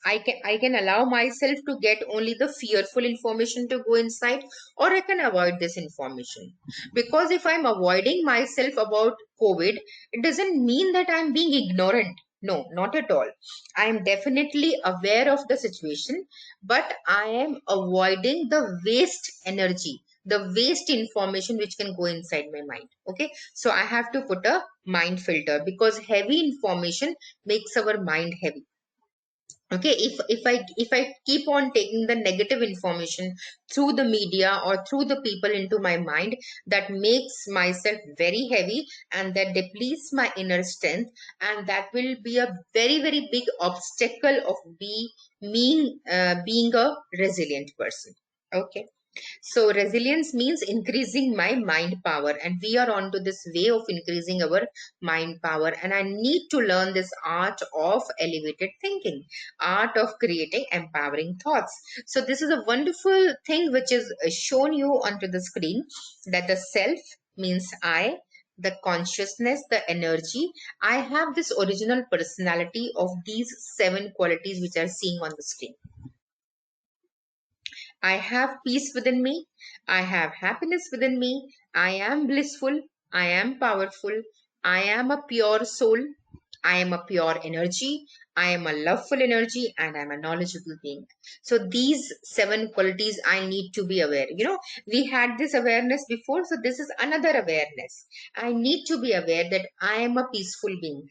I can allow myself to get only the fearful information to go inside, or I can avoid this information. Because if I'm avoiding myself about COVID, it doesn't mean that I'm being ignorant. No, not at all. I am definitely aware of the situation, but I am avoiding the waste energy, the waste information which can go inside my mind. Okay, so I have to put a mind filter, because heavy information makes our mind heavy. Okay, if I keep on taking the negative information through the media or through the people into my mind, that makes myself very heavy, and that depletes my inner strength, and that will be a very, very big obstacle of being a resilient person. Okay, So resilience means increasing my mind power, and we are on to this way of increasing our mind power. And I need to learn this art of elevated thinking, art of creating empowering thoughts. So this is a wonderful thing which is shown you onto the screen, that the self means I, the consciousness, the energy. I have this original personality of these 7 qualities which are seeing on the screen. I have peace within me. I have happiness within me. I am blissful. I am powerful. I am a pure soul. I am a pure energy. I am a loveful energy, and I'm a knowledgeable being. So these 7 qualities I need to be aware. We had this awareness before. So this is another awareness. I need to be aware that I am a peaceful being.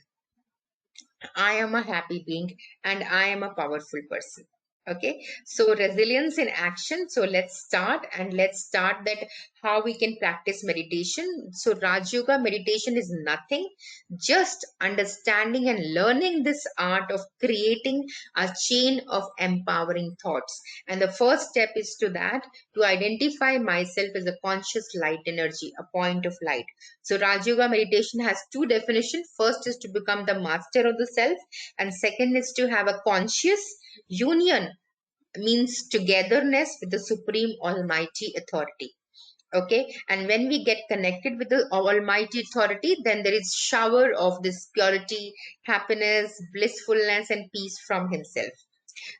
I am a happy being, and I am a powerful person. Okay, so resilience in action. So let's start, and let's start that how we can practice meditation. So Raj Yoga meditation is nothing, just understanding and learning this art of creating a chain of empowering thoughts. And the first step is to identify myself as a conscious light energy, a point of light. So Raj Yoga meditation has 2 definitions. First is to become the master of the self, and second is to have a conscious union, means togetherness with the supreme almighty authority. Okay, and when we get connected with the almighty authority, then there is shower of this purity, happiness, blissfulness, and peace from himself.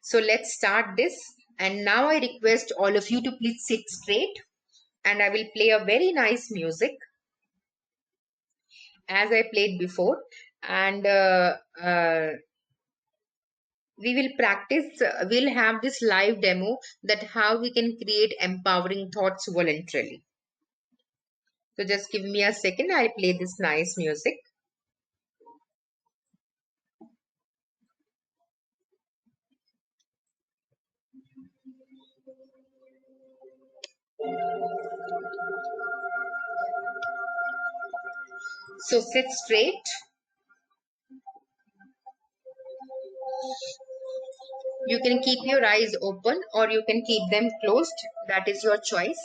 So let's start this. And now I request all of you to please sit straight, and I will play a very nice music as I played before. And we will practice, we'll have this live demo that how we can create empowering thoughts voluntarily. So just give me a second, I'll play this nice music. So sit straight. You can keep your eyes open or you can keep them closed. That is your choice.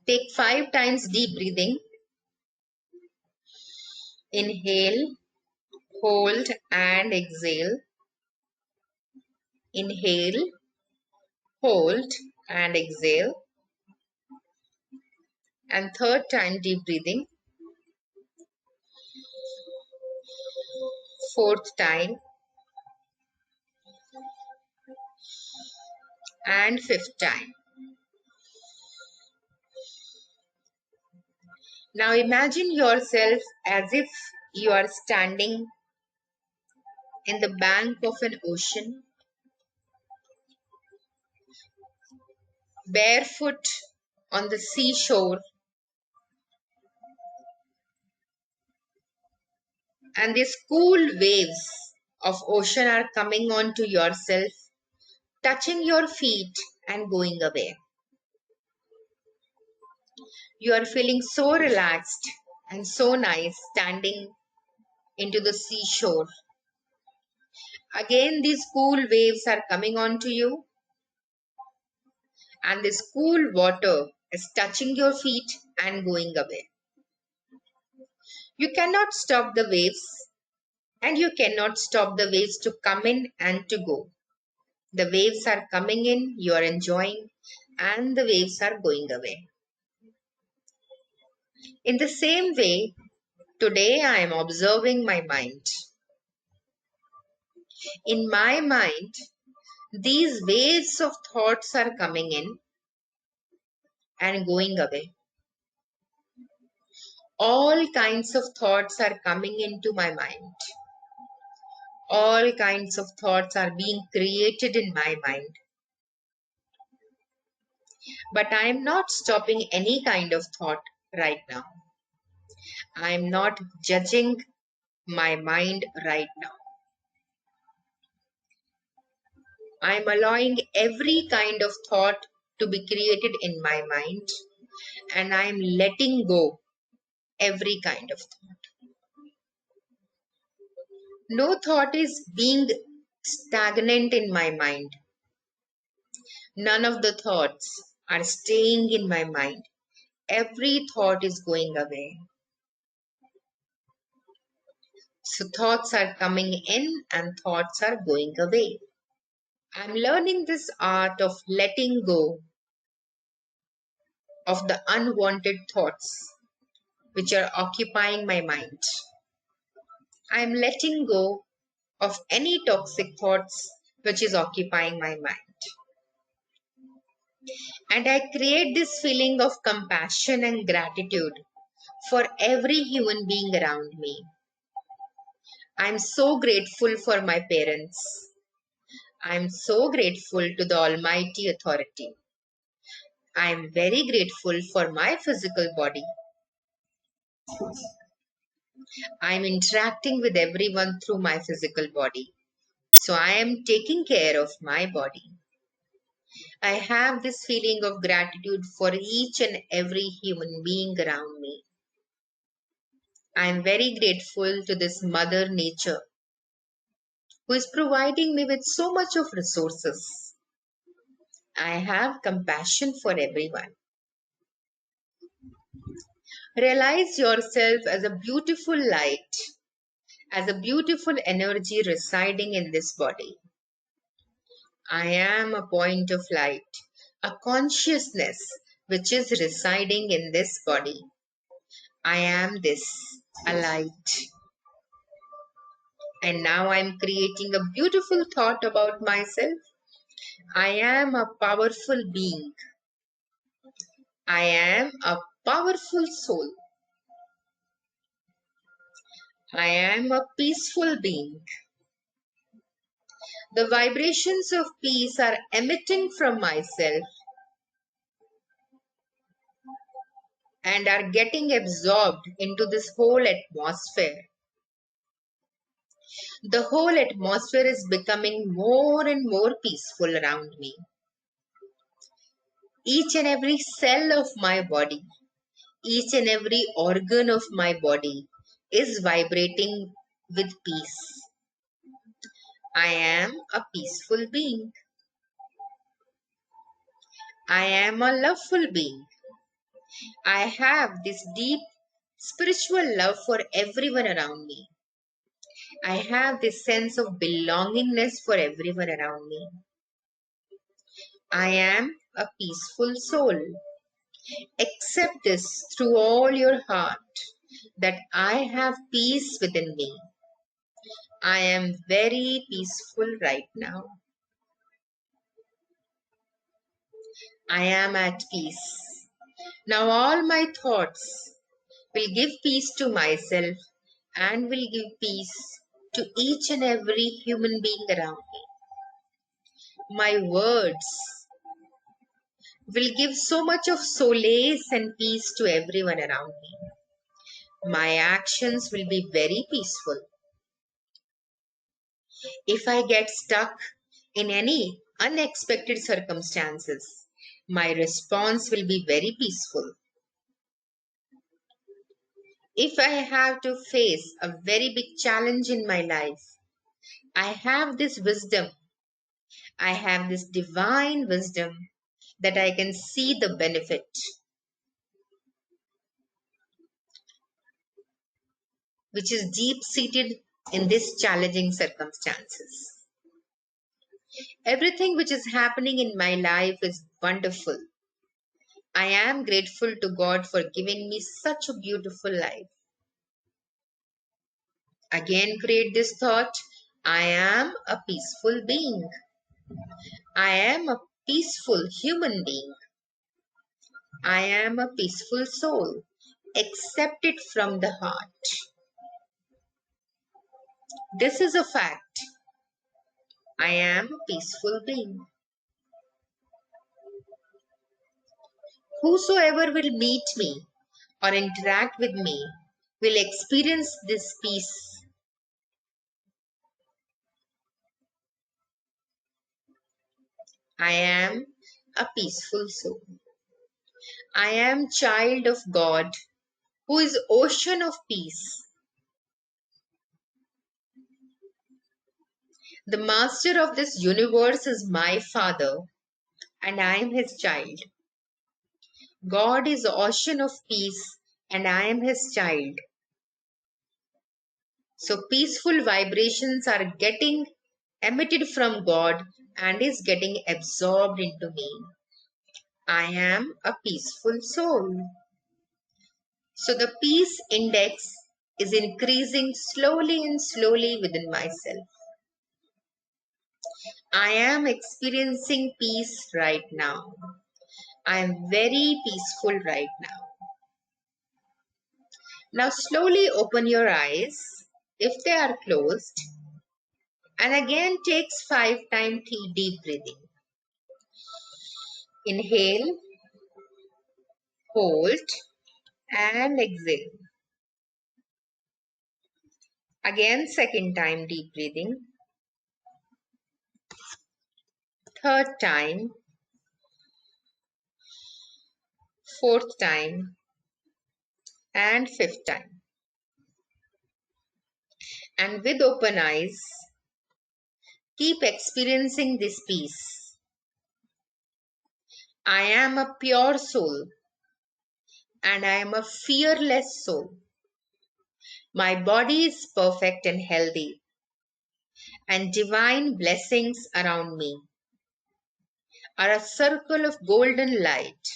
Take 5 times deep breathing. Inhale, hold, and exhale. Inhale, hold, and exhale. And third time deep breathing. Fourth time. And fifth time. Now imagine yourself as if you are standing in the bank of an ocean, barefoot on the seashore, and these cool waves of ocean are coming onto yourself, touching your feet and going away. You are feeling so relaxed and so nice standing into the seashore. Again, these cool waves are coming onto you, and this cool water is touching your feet and going away. You cannot stop the waves, and you cannot stop the waves to come in and to go. The waves are coming in, you are enjoying, and the waves are going away. In the same way, today I am observing my mind. In my mind, these waves of thoughts are coming in and going away. All kinds of thoughts are coming into my mind. All kinds of thoughts are being created in my mind. But I am not stopping any kind of thought right now. I am not judging my mind right now. I am allowing every kind of thought to be created in my mind, and I am letting go every kind of thought. No thought is being stagnant in my mind. None of the thoughts are staying in my mind. Every thought is going away. So thoughts are coming in and thoughts are going away. I'm learning this art of letting go of the unwanted thoughts which are occupying my mind. I'm letting go of any toxic thoughts which is occupying my mind. And I create this feeling of compassion and gratitude for every human being around me. I'm so grateful for my parents. I'm so grateful to the Almighty Authority. I'm very grateful for my physical body. I'm interacting with everyone through my physical body. So I am taking care of my body. I have this feeling of gratitude for each and every human being around me. I am very grateful to this Mother Nature who is providing me with so much of resources. I have compassion for everyone. Realize yourself as a beautiful light, as a beautiful energy residing in this body. I am a point of light, a consciousness which is residing in this body. I am this, a light. And now I'm creating a beautiful thought about myself. I am a powerful being. I am a powerful soul. I am a peaceful being. The vibrations of peace are emitting from myself and are getting absorbed into this whole atmosphere. The whole atmosphere is becoming more and more peaceful around me. Each and every cell of my body, each and every organ of my body is vibrating with peace. I am a peaceful being. I am a loveful being. I have this deep spiritual love for everyone around me. I have this sense of belongingness for everyone around me. I am a peaceful soul. Accept this through all your heart that I have peace within me. I am very peaceful right now. I am at peace. Now all my thoughts will give peace to myself and will give peace to each and every human being around me. My words will give so much of solace and peace to everyone around me. My actions will be very peaceful. If I get stuck in any unexpected circumstances, my response will be very peaceful. If I have to face a very big challenge in my life, I have this wisdom. I have this divine wisdom that I can see the benefit, which is deep seated in these challenging circumstances. Everything which is happening in my life is wonderful. I am grateful to God for giving me such a beautiful life. Again, create this thought: I am a peaceful being. I am a peaceful human being. I am a peaceful soul. Accept it from the heart. This is a fact. I am a peaceful being. Whosoever will meet me or interact with me will experience this peace. I am a peaceful soul. I am child of God, who is ocean of peace. The master of this universe is my father, and I am his child. God is ocean of peace, and I am his child. So peaceful vibrations are getting emitted from God and is getting absorbed into me. I am a peaceful soul. So the peace index is increasing slowly and slowly within myself. I am experiencing peace right now. I am very peaceful right now. Now slowly open your eyes if they are closed, and again takes 5 times deep breathing. Inhale, hold, and exhale. Again, second time deep breathing. Third time, fourth time, and fifth time. And with open eyes, keep experiencing this peace. I am a pure soul, and I am a fearless soul. My body is perfect and healthy, and divine blessings around me are a circle of golden light,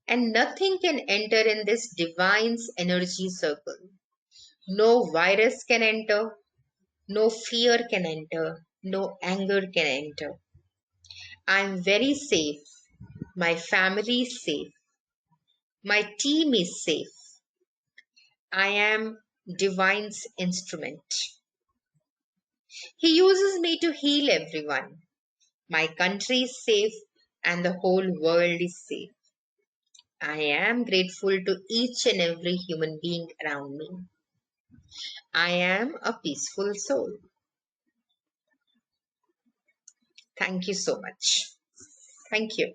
and nothing can enter in this divine's energy circle. No virus can enter, no fear can enter, no anger can enter. I am very safe. My family is safe. My team is safe. I am divine's instrument. He uses me to heal everyone. My country is safe and the whole world is safe. I am grateful to each and every human being around me. I am a peaceful soul. Thank you so much. Thank you.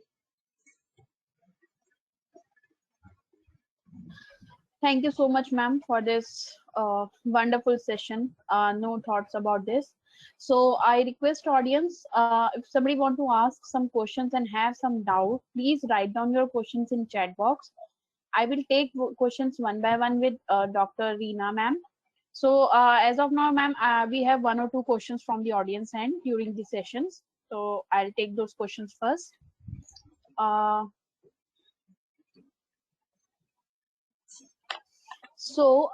Thank you so much, ma'am, for this wonderful session. No thoughts about this. So I request audience, if somebody want to ask some questions and have some doubt, please write down your questions in chat box. I will take questions one by one with Dr. Reena, ma'am. So as of now, ma'am, we have one or two questions from the audience end during the sessions. So I'll take those questions first. So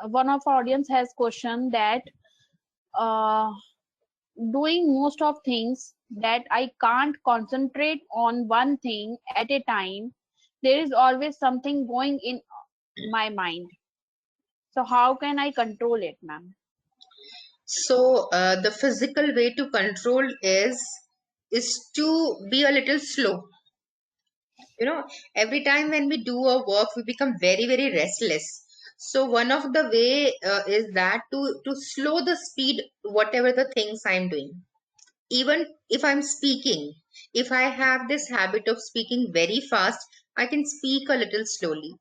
one of our audience has questioned that uh, doing most of things that I can't concentrate on one thing at a time, there is always something going in my mind. So how can I control it, ma'am? So the physical way to control is to be a little slow. You know, every time when we do our work, we become very restless. So one of the way is that to slow the speed, whatever the things I'm doing. Even if I'm speaking, if I have this habit of speaking very fast, I can speak a little slowly.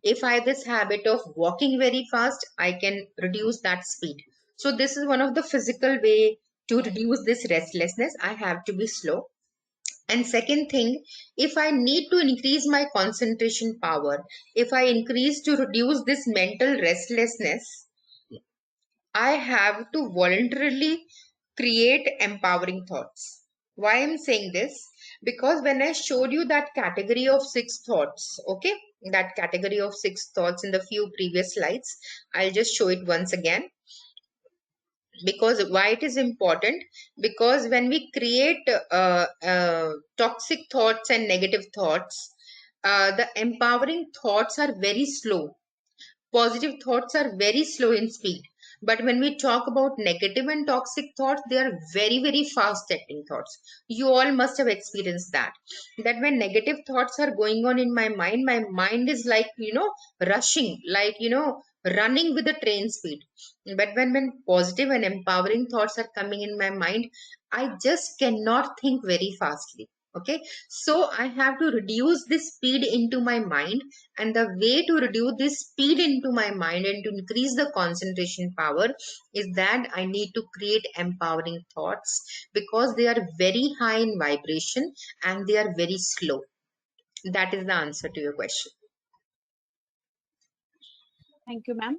If I have this habit of walking very fast, I can reduce that speed. So this is one of the physical way to reduce this restlessness. I have to be slow. And second thing, if I need to increase my concentration power, if I increase to reduce this mental restlessness, I have to voluntarily create empowering thoughts. Why I'm saying this? Because when I showed you that category of 6 thoughts, okay, that category of 6 thoughts in the few previous slides, I'll just show it once again. Because why it is important? Because when we create toxic thoughts and negative thoughts, the empowering thoughts are very slow. Positive thoughts are very slow in speed. But when we talk about negative and toxic thoughts, they are very fast acting thoughts. You all must have experienced that when negative thoughts are going on in my mind is like, rushing, like, running with the train speed. But when positive and empowering thoughts are coming in my mind, I just cannot think very fastly. Okay, so I have to reduce this speed into my mind, and the way to reduce this speed into my mind and to increase the concentration power is that I need to create empowering thoughts, because they are very high in vibration and they are very slow. That is the answer to your question. Thank you, ma'am.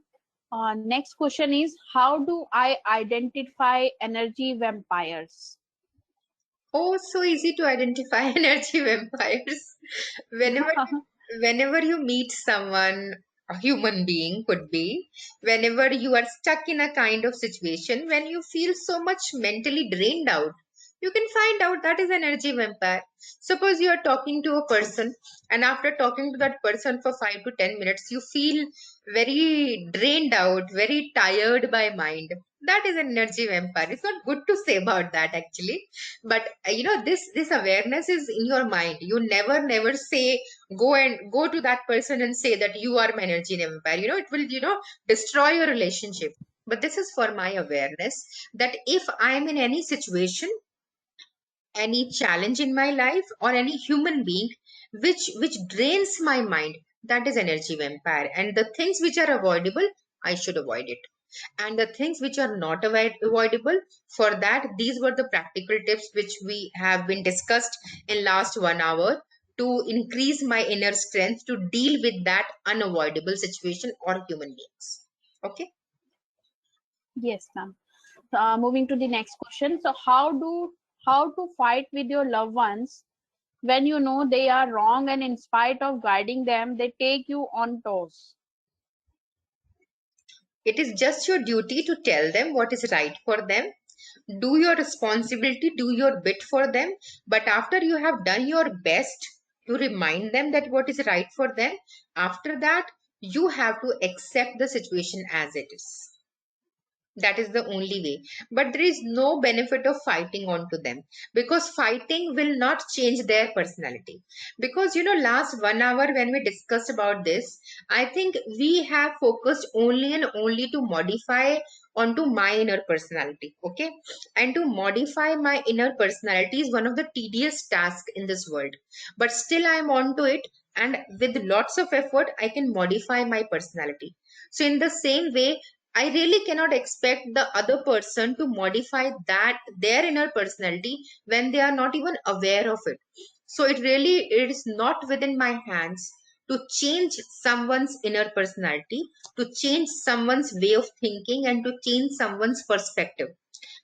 Next question is, how do I identify energy vampires? Oh, so easy to identify energy vampires. Whenever whenever you meet someone, a human being could be, whenever you are stuck in a kind of situation when you feel so much mentally drained out, you can find out that is energy vampire. Suppose you are talking to a person, and after talking to that person for 5 to 10 minutes, you feel very drained out, very tired by mind. That is an energy vampire. It's not good to say about that actually, but this awareness is in your mind. You never say, go to that person and say that you are my energy vampire. It will destroy your relationship. But this is for my awareness, that if I am in any situation, any challenge in my life, or any human being which drains my mind, that is energy vampire. And the things which are avoidable, I should avoid it. And the things which are not avoidable, for that, these were the practical tips which we have been discussed in last 1 hour, to increase my inner strength to deal with that unavoidable situation or human beings. Okay. Yes, ma'am. Moving to the next question. So, how to fight with your loved ones when you know they are wrong, and in spite of guiding them, they take you on toes? It is just your duty to tell them what is right for them. Do your responsibility, do your bit for them. But after you have done your best to remind them that what is right for them, after that, you have to accept the situation as it is. That is the only way. But there is no benefit of fighting on to them, because fighting will not change their personality. Because last 1 hour when we discussed about this, I think we have focused only and only to modify onto my inner personality. Okay. And to modify my inner personality is one of the tedious tasks in this world. But still I am on to it, and with lots of effort I can modify my personality. So in the same way, I really cannot expect the other person to modify that their inner personality when they are not even aware of it. So it is not within my hands to change someone's inner personality, to change someone's way of thinking, and to change someone's perspective.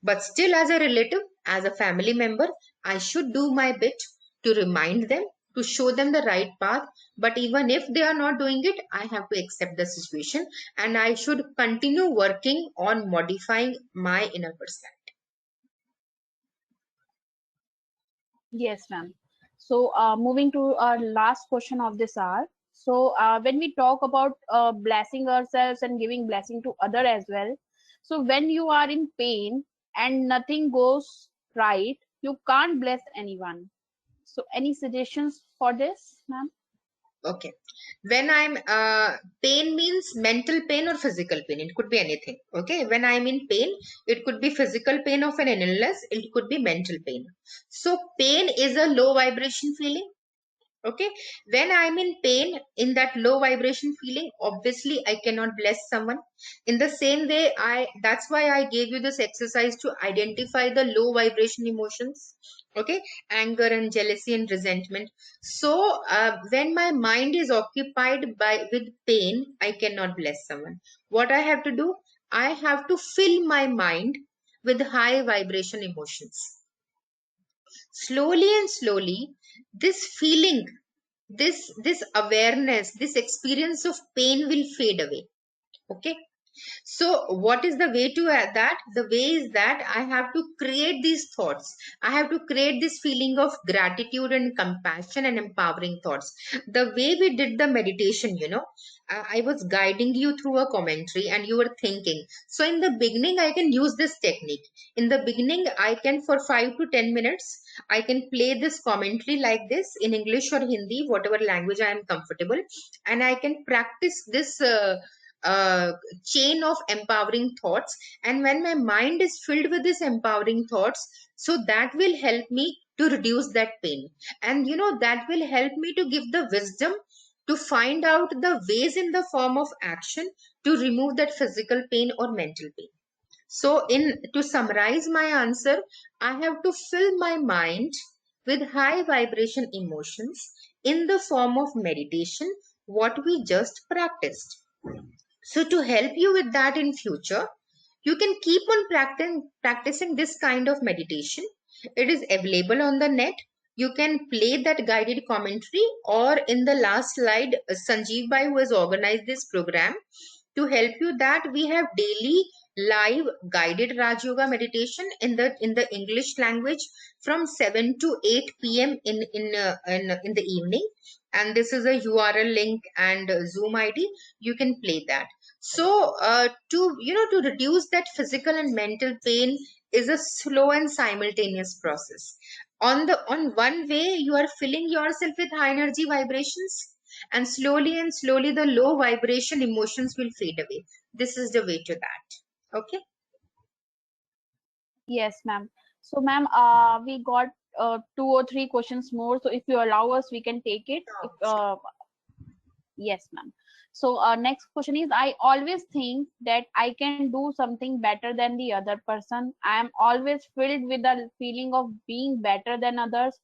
But still, as a relative, as a family member, I should do my bit to remind them, to show them the right path. But even if they are not doing it, I have to accept the situation, and I should continue working on modifying my inner personality. Yes, ma'am. So, moving to our last question of this hour. So, when we talk about blessing ourselves and giving blessing to other as well. So, when you are in pain and nothing goes right, you can't bless anyone. So, any suggestions for this, ma'am? Okay. When I'm pain means mental pain or physical pain. It could be anything. Okay. When I'm in pain, it could be physical pain of an illness. It could be mental pain. So pain is a low vibration feeling. Okay. When I'm in pain, in that low vibration feeling, obviously I cannot bless someone. In the same way, that's why I gave you this exercise to identify the low vibration emotions. Okay. Anger and jealousy and resentment. So when my mind is occupied with pain, I cannot bless someone. What I have to do, I have to fill my mind with high vibration emotions. Slowly and slowly, this feeling, this awareness, this experience of pain will fade away. Okay. So what is the way to add that? The way is that I have to create these thoughts. I have to create this feeling of gratitude and compassion and empowering thoughts. The way we did the meditation, I was guiding you through a commentary and you were thinking. So in the beginning, I can use this technique. In the beginning, I can, for 5 to 10 minutes, I can play this commentary like this in English or Hindi, whatever language I am comfortable, and I can practice this uh, chain of empowering thoughts. And when my mind is filled with this empowering thoughts, so that will help me to reduce that pain. And that will help me to give the wisdom to find out the ways in the form of action to remove that physical pain or mental pain. So, to summarize my answer, I have to fill my mind with high vibration emotions in the form of meditation, what we just practiced. So, to help you with that in future, you can keep on practicing this kind of meditation. It is available on the net. You can play that guided commentary, or in the last slide, Sanjeev Bhai, who has organized this program, to help you, that we have daily live guided Raj Yoga meditation in the English language from 7 to 8 p.m. in the evening. And this is a URL link and Zoom ID. You can play that. So to reduce that physical and mental pain is a slow and simultaneous process. On one way, you are filling yourself with high energy vibrations, and slowly the low vibration emotions will fade away. This is the way to that. Okay. Yes, ma'am. So, ma'am, we got 2 or 3 questions more. So, if you allow us, we can take it. If, yes, ma'am. So, next question is, I always think that I can do something better than the other person. I am always filled with the feeling of being better than others.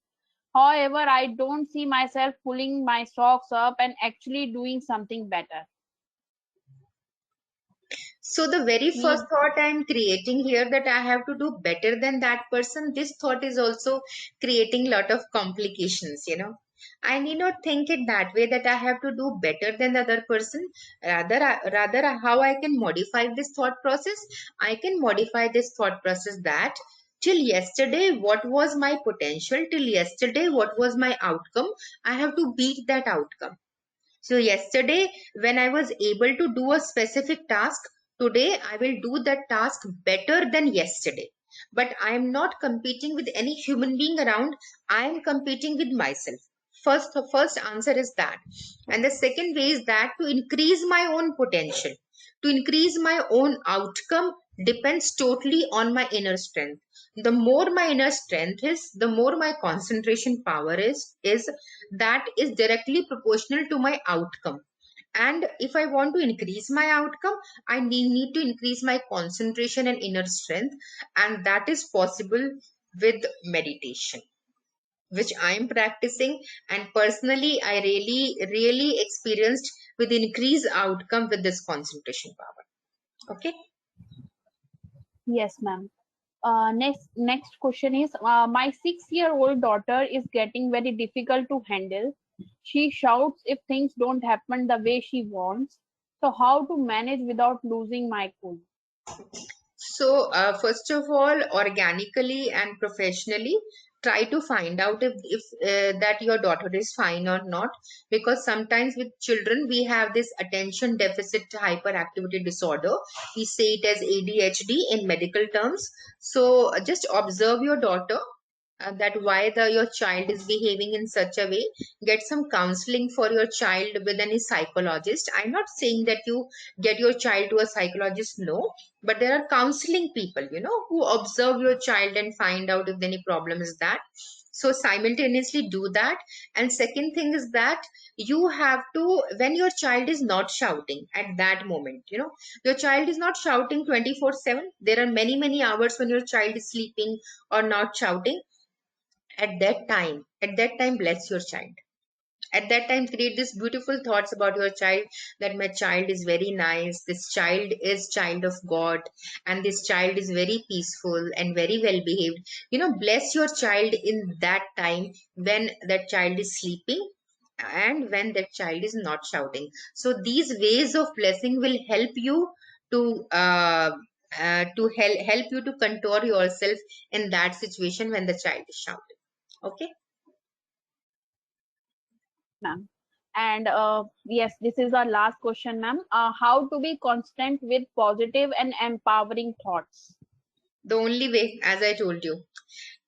However, I don't see myself pulling my socks up and actually doing something better. So the very Please. first thought I am creating here, that I have to do better than that person, this thought is also creating a lot of complications. I need not think it that way, that I have to do better than the other person. Rather, how I can modify this thought process? I can modify this thought process that till yesterday, what was my potential? Till yesterday, what was my outcome? I have to beat that outcome. So yesterday, when I was able to do a specific task, today I will do that task better than yesterday. But I am not competing with any human being around. I am competing with myself. The first answer is that. And the second way is that to increase my own potential, to increase my own outcome depends totally on my inner strength. The more my inner strength is, the more my concentration power is that is directly proportional to my outcome. And if I want to increase my outcome, I need to increase my concentration and inner strength, and that is possible with meditation, which I am practicing. And personally, I really experienced with increased outcome with this concentration power. Okay. Yes, ma'am. Next question is, my 6-year-old daughter is getting very difficult to handle. She shouts if things don't happen the way she wants. So how to manage without losing my cool? So, first of all, organically and professionally, try to find out if that your daughter is fine or not. Because sometimes with children, we have this attention deficit hyperactivity disorder. We say it as ADHD in medical terms. So, just observe your daughter, that why your child is behaving in such a way. Get some counseling for your child with any psychologist. I'm not saying that you get your child to a psychologist, no, but there are counseling people who observe your child and find out if any problem is that. So simultaneously do that. And second thing is that you have to, when your child is not shouting at that moment, your child is not shouting 24/7. There are many hours when your child is sleeping or not shouting. At that time bless your child. At that time, create these beautiful thoughts about your child, that my child is very nice, this child is child of God, and this child is very peaceful and very well behaved. Bless your child in that time when that child is sleeping and when that child is not shouting. So these ways of blessing will help you to help you to contour yourself in that situation when the child is shouting. Okay. Ma'am. And yes, this is our last question, ma'am. How to be constant with positive and empowering thoughts? The only way, as I told you,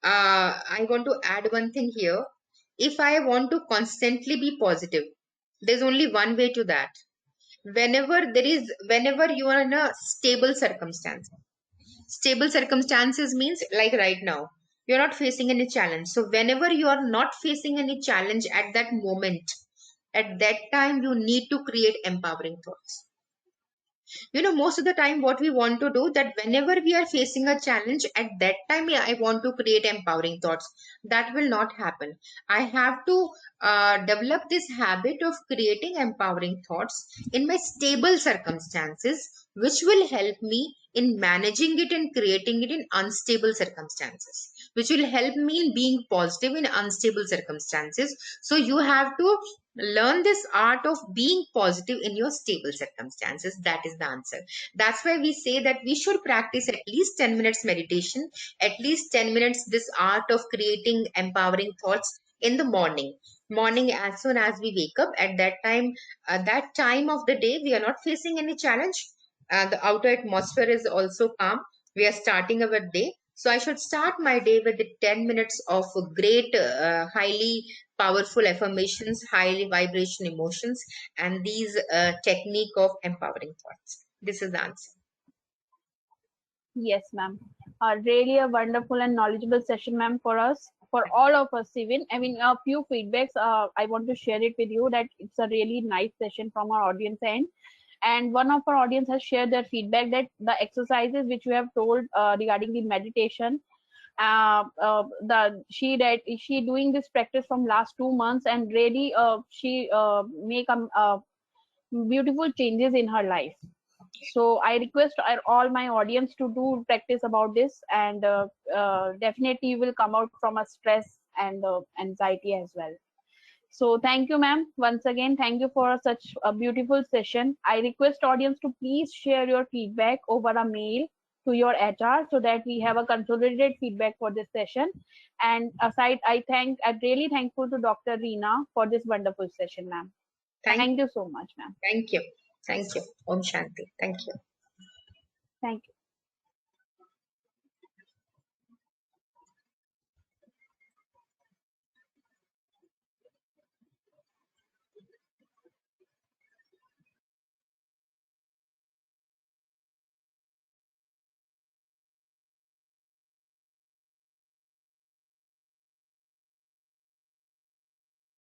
I want to add one thing here. If I want to constantly be positive, there's only one way to that. Whenever you are in a stable circumstance means like right now, you're not facing any challenge. So whenever you are not facing any challenge at that moment, at that time you need to create empowering thoughts. Most of the time what we want to do, that whenever we are facing a challenge, at that time, yeah, I want to create empowering thoughts. That will not happen. I have to develop this habit of creating empowering thoughts in my stable circumstances, which will help me in managing it and creating it in unstable circumstances, which will help me in being positive in unstable circumstances. So you have to learn this art of being positive in your stable circumstances. That is the answer. That's why we say that we should practice at least 10 minutes meditation, at least 10 minutes this art of creating empowering thoughts in the morning. As soon as we wake up, at that time of the day, we are not facing any challenge. The outer atmosphere is also calm. We are starting our day, so I should start my day with the 10 minutes of great highly powerful affirmations, highly vibration emotions, and these technique of empowering thoughts. This is the answer. Yes, ma'am. Really a wonderful and knowledgeable session, ma'am, for us, for all of us even. I mean, a few feedbacks. I want to share it with you that it's a really nice session from our audience end. And one of our audience has shared their feedback that the exercises which you have told regarding the meditation, she doing this practice from last 2 months, and really she make beautiful changes in her life. So I request all my audience to do practice about this, and definitely you will come out from a stress and anxiety as well. So thank you, ma'am. Once again, thank you for such a beautiful session. I request audience to please share your feedback over a mail to your HR so that we have a consolidated feedback for this session. And aside, I'm really thankful to Dr. Reena for this wonderful session, ma'am. Thank Thank you so much, ma'am. thank you. Thank you. Om Shanti. Thank you. Thank you.